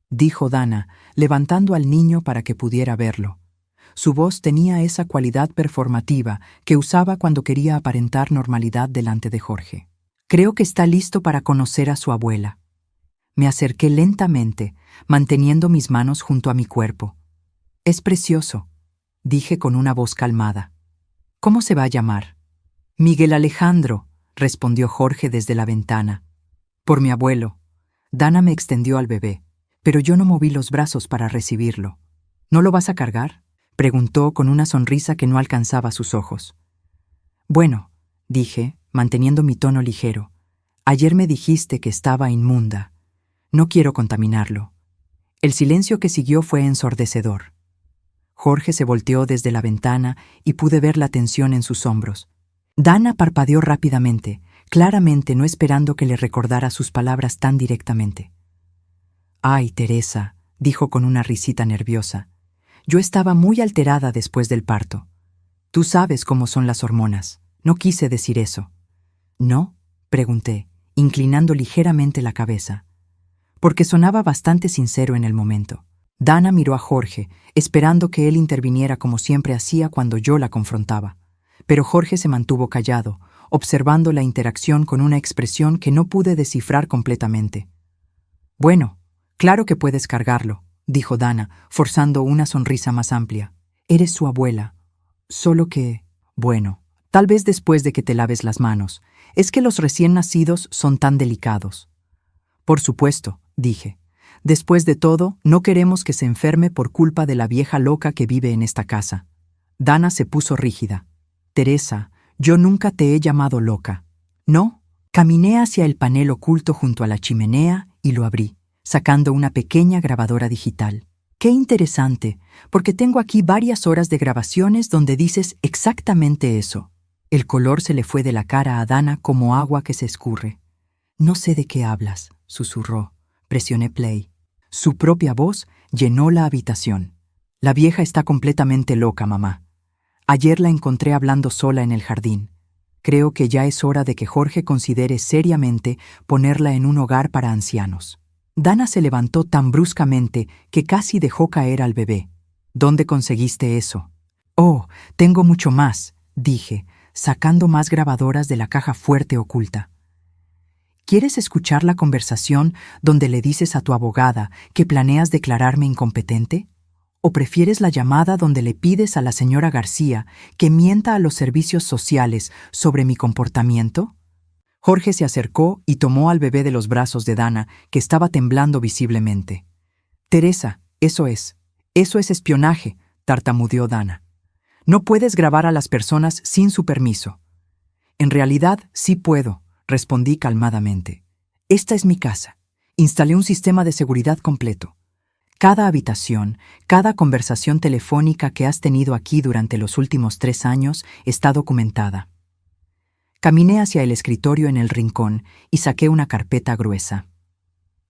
dijo Dana, levantando al niño para que pudiera verlo. Su voz tenía esa cualidad performativa que usaba cuando quería aparentar normalidad delante de Jorge. «Creo que está listo para conocer a su abuela». Me acerqué lentamente, manteniendo mis manos junto a mi cuerpo. «Es precioso», dije con una voz calmada. «¿Cómo se va a llamar?» «Miguel Alejandro», respondió Jorge desde la ventana. «Por mi abuelo». Dana me extendió al bebé, pero yo no moví los brazos para recibirlo. «¿No lo vas a cargar?». Preguntó con una sonrisa que no alcanzaba sus ojos. Bueno, dije, manteniendo mi tono ligero. Ayer me dijiste que estaba inmunda. No quiero contaminarlo. El silencio que siguió fue ensordecedor. Jorge se volteó desde la ventana y pude ver la tensión en sus hombros. Dana parpadeó rápidamente, claramente no esperando que le recordara sus palabras tan directamente. «Ay, Teresa», dijo con una risita nerviosa. «Yo estaba muy alterada después del parto. Tú sabes cómo son las hormonas. No quise decir eso». «¿No?», pregunté, inclinando ligeramente la cabeza, porque sonaba bastante sincero en el momento. Dana miró a Jorge, esperando que él interviniera como siempre hacía cuando yo la confrontaba. Pero Jorge se mantuvo callado, observando la interacción con una expresión que no pude descifrar completamente. «Bueno, claro que puedes cargarlo», dijo Dana, forzando una sonrisa más amplia. «Eres su abuela. Solo que, bueno, tal vez después de que te laves las manos. Es que los recién nacidos son tan delicados». «Por supuesto», dije. «Después de todo, no queremos que se enferme por culpa de la vieja loca que vive en esta casa». Dana se puso rígida. «Teresa, yo nunca te he llamado loca». «¿No?». Caminé hacia el panel oculto junto a la chimenea y lo abrí, sacando una pequeña grabadora digital. «Qué interesante, porque tengo aquí varias horas de grabaciones donde dices exactamente eso». El color se le fue de la cara a Dana como agua que se escurre. «No sé de qué hablas», susurró. Presioné play. Su propia voz llenó la habitación. «La vieja está completamente loca, mamá. Ayer la encontré hablando sola en el jardín. Creo que ya es hora de que Jorge considere seriamente ponerla en un hogar para ancianos». Dana se levantó tan bruscamente que casi dejó caer al bebé. «¿Dónde conseguiste eso?» «Oh, tengo mucho más», dije, sacando más grabadoras de la caja fuerte oculta. ¿Quieres escuchar la conversación donde le dices a tu abogada que planeas declararme incompetente? ¿O prefieres la llamada donde le pides a la señora García que mienta a los servicios sociales sobre mi comportamiento? Jorge se acercó y tomó al bebé de los brazos de Dana, que estaba temblando visiblemente. «Teresa, eso es espionaje», tartamudeó Dana. «No puedes grabar a las personas sin su permiso». «En realidad, sí puedo», respondí calmadamente. «Esta es mi casa. Instalé un sistema de seguridad completo. Cada habitación, cada conversación telefónica que has tenido aquí durante los últimos 3 años está documentada». Caminé hacia el escritorio en el rincón y saqué una carpeta gruesa.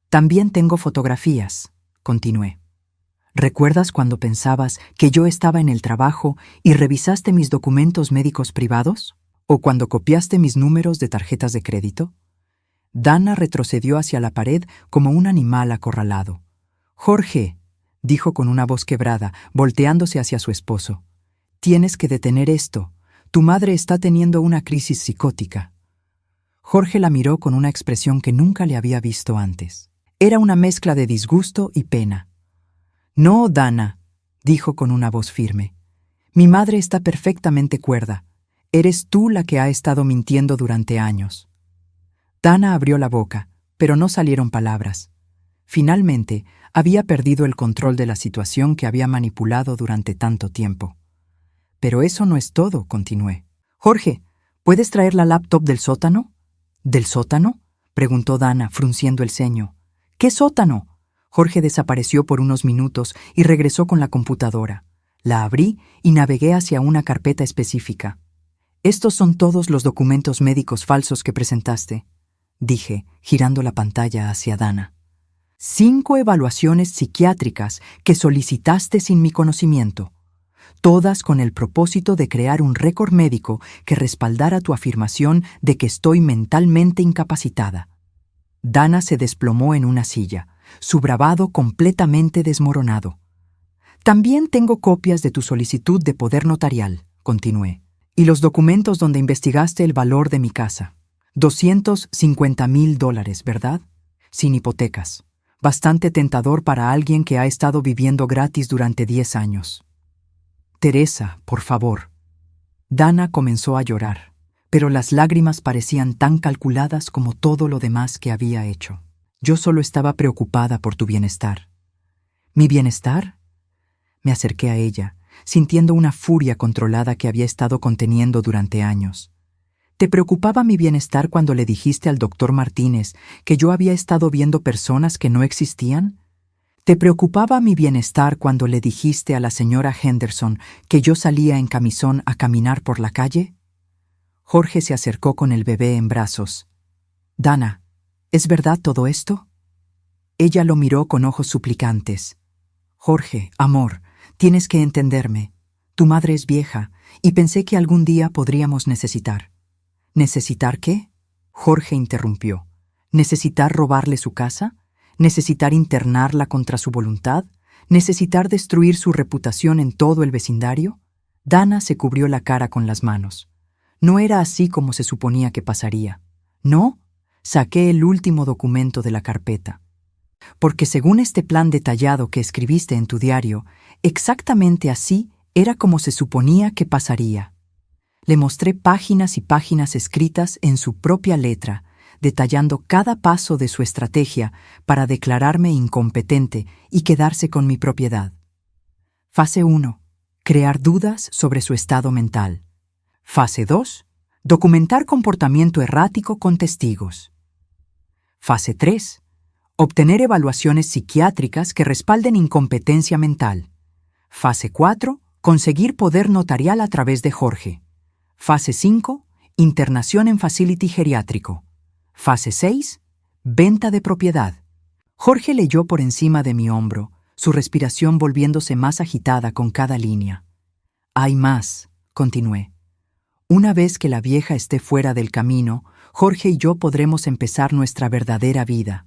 «También tengo fotografías», continué. «¿Recuerdas cuando pensabas que yo estaba en el trabajo y revisaste mis documentos médicos privados? ¿O cuando copiaste mis números de tarjetas de crédito?» Dana retrocedió hacia la pared como un animal acorralado. «Jorge», dijo con una voz quebrada, volteándose hacia su esposo, «tienes que detener esto. Tu madre está teniendo una crisis psicótica». Jorge la miró con una expresión que nunca le había visto antes. Era una mezcla de disgusto y pena. «No, Dana», dijo con una voz firme. «Mi madre está perfectamente cuerda. Eres tú la que ha estado mintiendo durante años». Dana abrió la boca, pero no salieron palabras. Finalmente, había perdido el control de la situación que había manipulado durante tanto tiempo. «Pero eso no es todo», continué. «Jorge, ¿puedes traer la laptop del sótano?» «¿Del sótano?», preguntó Dana, frunciendo el ceño. «¿Qué sótano?». Jorge desapareció por unos minutos y regresó con la computadora. La abrí y navegué hacia una carpeta específica. «Estos son todos los documentos médicos falsos que presentaste», dije, girando la pantalla hacia Dana. 5 evaluaciones psiquiátricas que solicitaste sin mi conocimiento, todas con el propósito de crear un récord médico que respaldara tu afirmación de que estoy mentalmente incapacitada». Dana se desplomó en una silla, su bravado completamente desmoronado. «También tengo copias de tu solicitud de poder notarial», continué, «y los documentos donde investigaste el valor de mi casa. $250,000, ¿verdad? Sin hipotecas. Bastante tentador para alguien que ha estado viviendo gratis durante 10 años. Teresa, por favor». Dana comenzó a llorar, pero las lágrimas parecían tan calculadas como todo lo demás que había hecho. «Yo solo estaba preocupada por tu bienestar». «¿Mi bienestar?». Me acerqué a ella, sintiendo una furia controlada que había estado conteniendo durante años. ¿Te preocupaba mi bienestar cuando le dijiste al doctor Martínez que yo había estado viendo personas que no existían? ¿Te preocupaba mi bienestar cuando le dijiste a la señora Henderson que yo salía en camisón a caminar por la calle? Jorge se acercó con el bebé en brazos. Dana, ¿es verdad todo esto? Ella lo miró con ojos suplicantes. Jorge, amor, tienes que entenderme. Tu madre es vieja y pensé que algún día podríamos necesitar. ¿Necesitar qué? Jorge interrumpió. ¿Necesitar robarle su casa? ¿Necesitar internarla contra su voluntad? ¿Necesitar destruir su reputación en todo el vecindario? Dana se cubrió la cara con las manos. No era así como se suponía que pasaría. ¿No? Saqué el último documento de la carpeta. Porque según este plan detallado que escribiste en tu diario, exactamente así era como se suponía que pasaría. Le mostré páginas y páginas escritas en su propia letra, detallando cada paso de su estrategia para declararme incompetente y quedarse con mi propiedad. Fase 1. Crear dudas sobre su estado mental. Fase 2. Documentar comportamiento errático con testigos. Fase 3. Obtener evaluaciones psiquiátricas que respalden incompetencia mental. Fase 4. Conseguir poder notarial a través de Jorge. Fase 5. Internación en facility geriátrico. Fase 6. Venta de propiedad. Jorge leyó por encima de mi hombro, su respiración volviéndose más agitada con cada línea. Hay más, continué. Una vez que la vieja esté fuera del camino, Jorge y yo podremos empezar nuestra verdadera vida.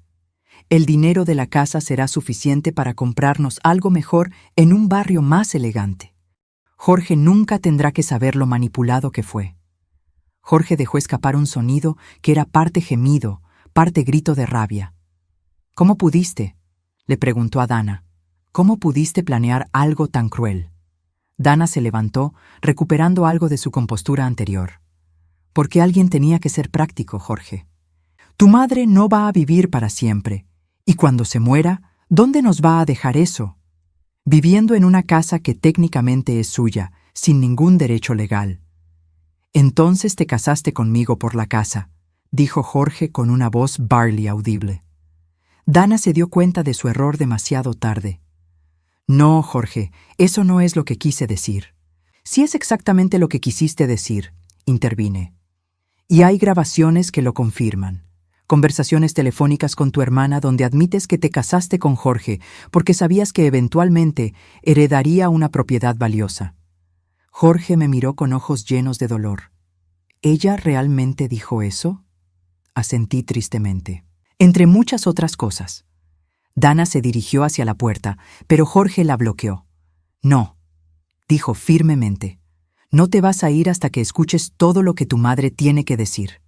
El dinero de la casa será suficiente para comprarnos algo mejor en un barrio más elegante. Jorge nunca tendrá que saber lo manipulado que fue. Jorge dejó escapar un sonido que era parte gemido, parte grito de rabia. ¿Cómo pudiste?, le preguntó a Dana. ¿Cómo pudiste planear algo tan cruel? Dana se levantó, recuperando algo de su compostura anterior. Porque alguien tenía que ser práctico, Jorge. Tu madre no va a vivir para siempre, y cuando se muera, ¿dónde nos va a dejar eso? Viviendo en una casa que técnicamente es suya, sin ningún derecho legal. Entonces te casaste conmigo por la casa, dijo Jorge con una voz barely audible. Dana se dio cuenta de su error demasiado tarde. No, Jorge, eso no es lo que quise decir. Sí es exactamente lo que quisiste decir, intervine. Y hay grabaciones que lo confirman. Conversaciones telefónicas con tu hermana donde admites que te casaste con Jorge porque sabías que eventualmente heredaría una propiedad valiosa. Jorge me miró con ojos llenos de dolor. ¿Ella realmente dijo eso? Asentí tristemente. Entre muchas otras cosas. Dana se dirigió hacia la puerta, pero Jorge la bloqueó. No, dijo firmemente. No te vas a ir hasta que escuches todo lo que tu madre tiene que decir.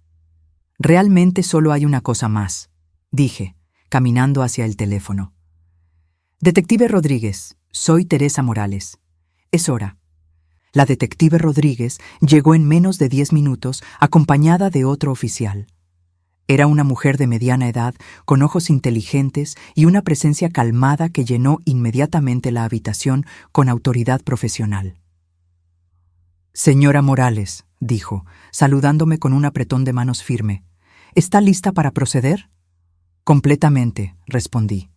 Realmente solo hay una cosa más, dije, caminando hacia el teléfono. Detective Rodríguez, soy Teresa Morales. Es hora. La detective Rodríguez llegó en menos de 10 minutos acompañada de otro oficial. Era una mujer de mediana edad, con ojos inteligentes y una presencia calmada que llenó inmediatamente la habitación con autoridad profesional. Señora Morales, dijo, saludándome con un apretón de manos firme. ¿Está lista para proceder? Completamente, respondí.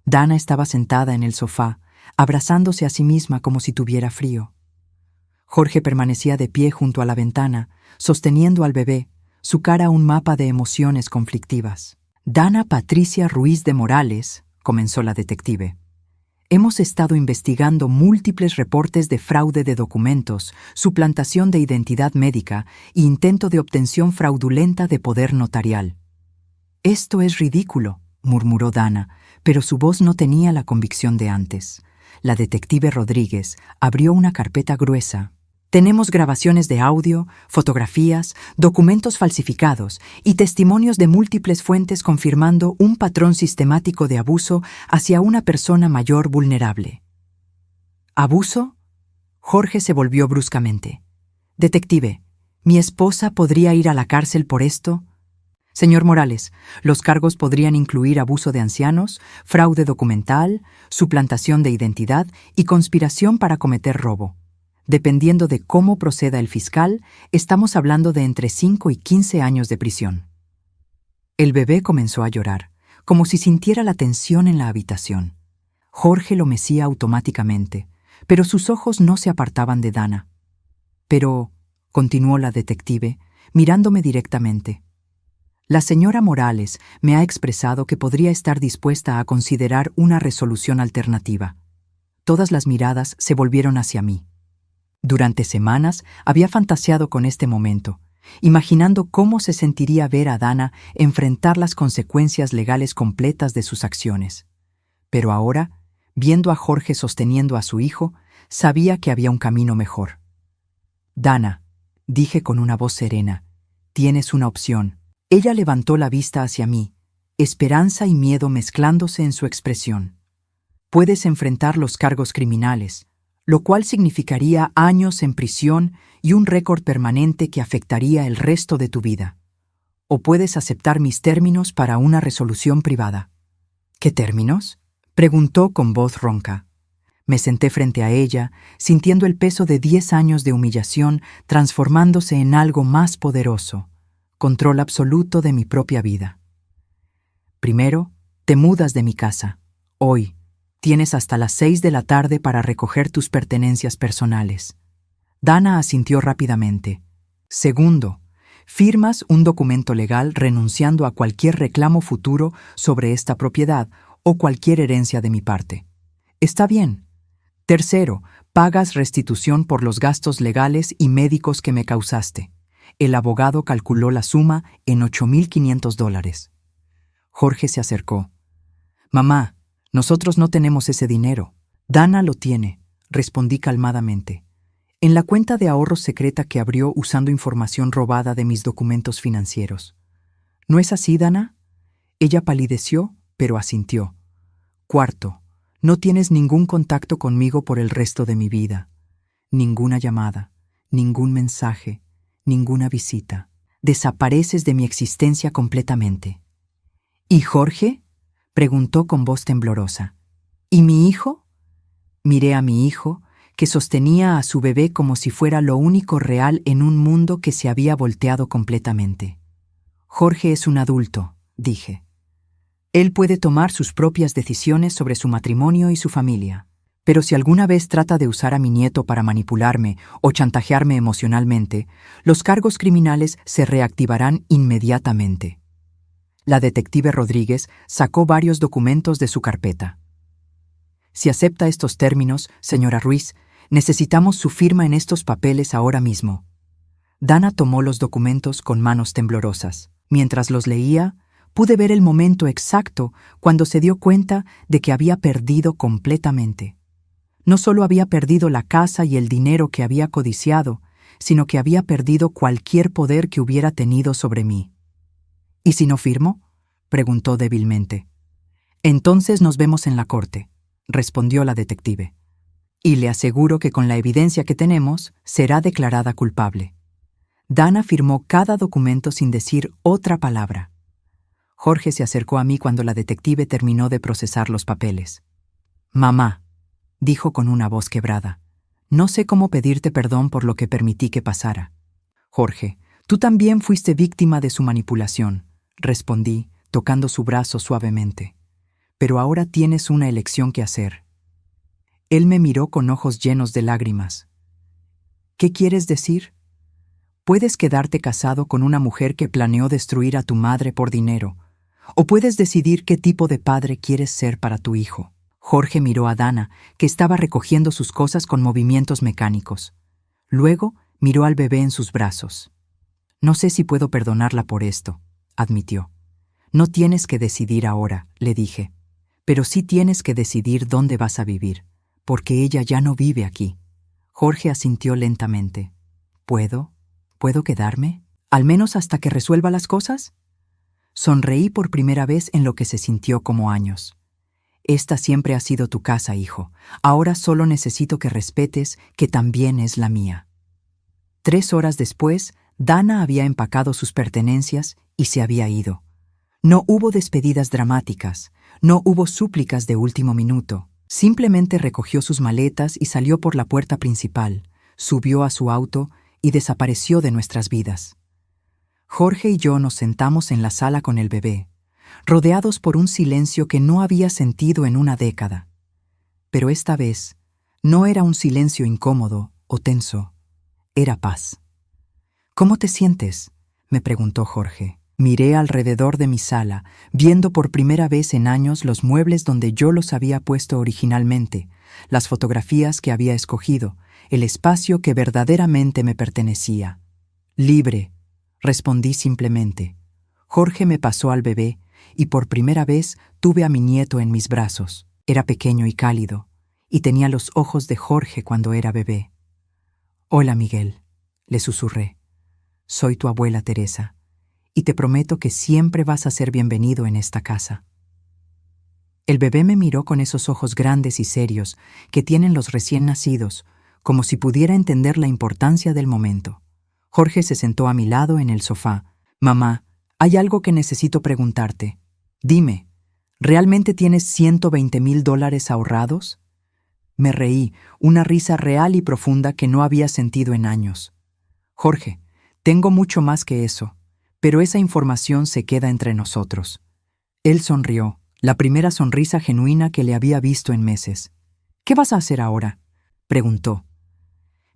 Dana estaba sentada en el sofá, abrazándose a sí misma como si tuviera frío. Jorge permanecía de pie junto a la ventana, sosteniendo al bebé, su cara un mapa de emociones conflictivas. Dana Patricia Ruiz de Morales, comenzó la detective. Hemos estado investigando múltiples reportes de fraude de documentos, suplantación de identidad médica e intento de obtención fraudulenta de poder notarial. Esto es ridículo, murmuró Dana, pero su voz no tenía la convicción de antes. La detective Rodríguez abrió una carpeta gruesa. Tenemos grabaciones de audio, fotografías, documentos falsificados y testimonios de múltiples fuentes confirmando un patrón sistemático de abuso hacia una persona mayor vulnerable. ¿Abuso? Jorge se volvió bruscamente. Detective, ¿mi esposa podría ir a la cárcel por esto? Señor Morales, los cargos podrían incluir abuso de ancianos, fraude documental, suplantación de identidad y conspiración para cometer robo. Dependiendo de cómo proceda el fiscal, estamos hablando de entre 5 y 15 años de prisión. El bebé comenzó a llorar, como si sintiera la tensión en la habitación. Jorge lo mecía automáticamente, pero sus ojos no se apartaban de Dana. Pero, continuó la detective, mirándome directamente, la señora Morales me ha expresado que podría estar dispuesta a considerar una resolución alternativa. Todas las miradas se volvieron hacia mí. Durante semanas había fantaseado con este momento, imaginando cómo se sentiría ver a Dana enfrentar las consecuencias legales completas de sus acciones. Pero ahora, viendo a Jorge sosteniendo a su hijo, sabía que había un camino mejor. Dana, dije con una voz serena, tienes una opción. Ella levantó la vista hacia mí, esperanza y miedo mezclándose en su expresión. Puedes enfrentar los cargos criminales, lo cual significaría años en prisión y un récord permanente que afectaría el resto de tu vida. O puedes aceptar mis términos para una resolución privada. ¿Qué términos?, preguntó con voz ronca. Me senté frente a ella, sintiendo el peso de 10 años de humillación transformándose en algo más poderoso, control absoluto de mi propia vida. Primero, te mudas de mi casa. Hoy, tienes hasta las 6 de la tarde para recoger tus pertenencias personales. Dana asintió rápidamente. Segundo, firmas un documento legal renunciando a cualquier reclamo futuro sobre esta propiedad o cualquier herencia de mi parte. Está bien. Tercero, pagas restitución por los gastos legales y médicos que me causaste. El abogado calculó la suma en $8,500. Jorge se acercó. Mamá, nosotros no tenemos ese dinero. Dana lo tiene, respondí calmadamente. En la cuenta de ahorros secreta que abrió usando información robada de mis documentos financieros. ¿No es así, Dana? Ella palideció, pero asintió. Cuarto, no tienes ningún contacto conmigo por el resto de mi vida. Ninguna llamada, ningún mensaje, ninguna visita. Desapareces de mi existencia completamente. ¿Y Jorge?, preguntó con voz temblorosa. ¿Y mi hijo? Miré a mi hijo, que sostenía a su bebé como si fuera lo único real en un mundo que se había volteado completamente. Jorge es un adulto, dije. Él puede tomar sus propias decisiones sobre su matrimonio y su familia. Pero si alguna vez trata de usar a mi nieto para manipularme o chantajearme emocionalmente, los cargos criminales se reactivarán inmediatamente. La detective Rodríguez sacó varios documentos de su carpeta. Si acepta estos términos, señora Ruiz, necesitamos su firma en estos papeles ahora mismo. Dana tomó los documentos con manos temblorosas. Mientras los leía, pude ver el momento exacto cuando se dio cuenta de que había perdido completamente. No solo había perdido la casa y el dinero que había codiciado, sino que había perdido cualquier poder que hubiera tenido sobre mí. ¿Y si no firmo?, preguntó débilmente. Entonces nos vemos en la corte, respondió la detective. Y le aseguro que con la evidencia que tenemos, será declarada culpable. Dana firmó cada documento sin decir otra palabra. Jorge se acercó a mí cuando la detective terminó de procesar los papeles. Mamá, dijo con una voz quebrada, no sé cómo pedirte perdón por lo que permití que pasara. Jorge, tú también fuiste víctima de su manipulación, respondí, tocando su brazo suavemente. Pero ahora tienes una elección que hacer. Él me miró con ojos llenos de lágrimas. ¿Qué quieres decir? Puedes quedarte casado con una mujer que planeó destruir a tu madre por dinero, o puedes decidir qué tipo de padre quieres ser para tu hijo. Jorge miró a Dana, que estaba recogiendo sus cosas con movimientos mecánicos. Luego miró al bebé en sus brazos. No sé si puedo perdonarla por esto, admitió. No tienes que decidir ahora, le dije, pero sí tienes que decidir dónde vas a vivir, porque ella ya no vive aquí. Jorge asintió lentamente. ¿Puedo quedarme? ¿Al menos hasta que resuelva las cosas? Sonreí por primera vez en lo que se sintió como años. Esta siempre ha sido tu casa, hijo. Ahora solo necesito que respetes que también es la mía. 3 horas después, Dana había empacado sus pertenencias y se había ido. No hubo despedidas dramáticas, no hubo súplicas de último minuto. Simplemente recogió sus maletas y salió por la puerta principal, subió a su auto y desapareció de nuestras vidas. Jorge y yo nos sentamos en la sala con el bebé, rodeados por un silencio que no había sentido en una década. Pero esta vez no era un silencio incómodo o tenso, era paz. ¿Cómo te sientes?, me preguntó Jorge. Miré alrededor de mi sala, viendo por primera vez en años los muebles donde yo los había puesto originalmente, las fotografías que había escogido, el espacio que verdaderamente me pertenecía. Libre, respondí simplemente. Jorge me pasó al bebé y por primera vez tuve a mi nieto en mis brazos. Era pequeño y cálido, y tenía los ojos de Jorge cuando era bebé. «Hola, Miguel», le susurré. «Soy tu abuela Teresa, y te prometo que siempre vas a ser bienvenido en esta casa». El bebé me miró con esos ojos grandes y serios que tienen los recién nacidos, como si pudiera entender la importancia del momento. Jorge se sentó a mi lado en el sofá. «Mamá, hay algo que necesito preguntarte. Dime, ¿realmente tienes $120,000 ahorrados?» Me reí, una risa real y profunda que no había sentido en años. «Jorge, tengo mucho más que eso, pero esa información se queda entre nosotros». Él sonrió, la primera sonrisa genuina que le había visto en meses. «¿Qué vas a hacer ahora?», preguntó.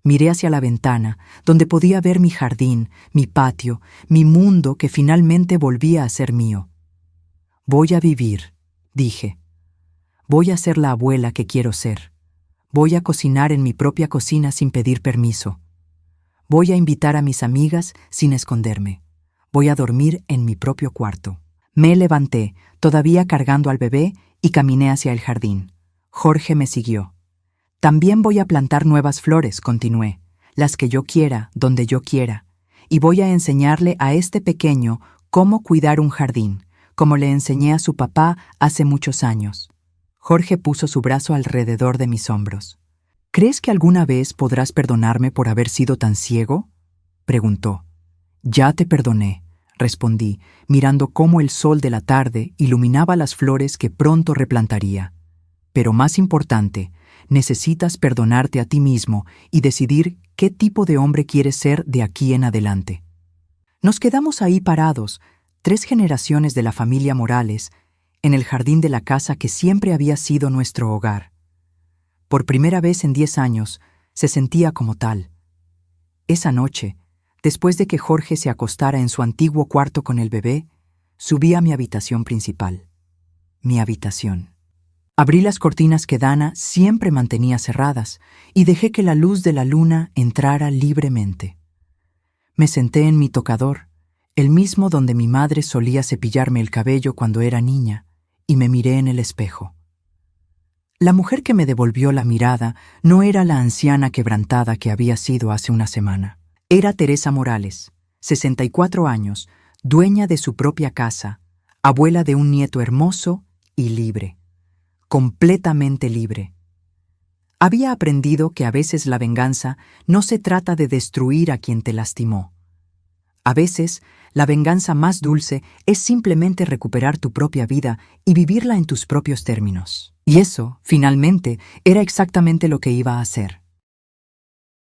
Miré hacia la ventana, donde podía ver mi jardín, mi patio, mi mundo que finalmente volvía a ser mío. «Voy a vivir», dije. «Voy a ser la abuela que quiero ser. Voy a cocinar en mi propia cocina sin pedir permiso. Voy a invitar a mis amigas sin esconderme. Voy a dormir en mi propio cuarto». Me levanté, todavía cargando al bebé, y caminé hacia el jardín. Jorge me siguió. «También voy a plantar nuevas flores», continué, «las que yo quiera, donde yo quiera. Y voy a enseñarle a este pequeño cómo cuidar un jardín, como le enseñé a su papá hace muchos años». Jorge puso su brazo alrededor de mis hombros. «¿Crees que alguna vez podrás perdonarme por haber sido tan ciego?», preguntó. «Ya te perdoné», respondí, mirando cómo el sol de la tarde iluminaba las flores que pronto replantaría. «Pero más importante, necesitas perdonarte a ti mismo y decidir qué tipo de hombre quieres ser de aquí en adelante». Nos quedamos ahí parados, 3 generaciones de la familia Morales, en el jardín de la casa que siempre había sido nuestro hogar. Por primera vez en 10 años, se sentía como tal. Esa noche, después de que Jorge se acostara en su antiguo cuarto con el bebé, subí a mi habitación principal. Mi habitación. Abrí las cortinas que Dana siempre mantenía cerradas y dejé que la luz de la luna entrara libremente. Me senté en mi tocador, el mismo donde mi madre solía cepillarme el cabello cuando era niña, y me miré en el espejo. La mujer que me devolvió la mirada no era la anciana quebrantada que había sido hace una semana. Era Teresa Morales, 64 años, dueña de su propia casa, abuela de un nieto hermoso y libre. Completamente libre. Había aprendido que a veces la venganza no se trata de destruir a quien te lastimó. A veces, la venganza más dulce es simplemente recuperar tu propia vida y vivirla en tus propios términos. Y eso, finalmente, era exactamente lo que iba a hacer.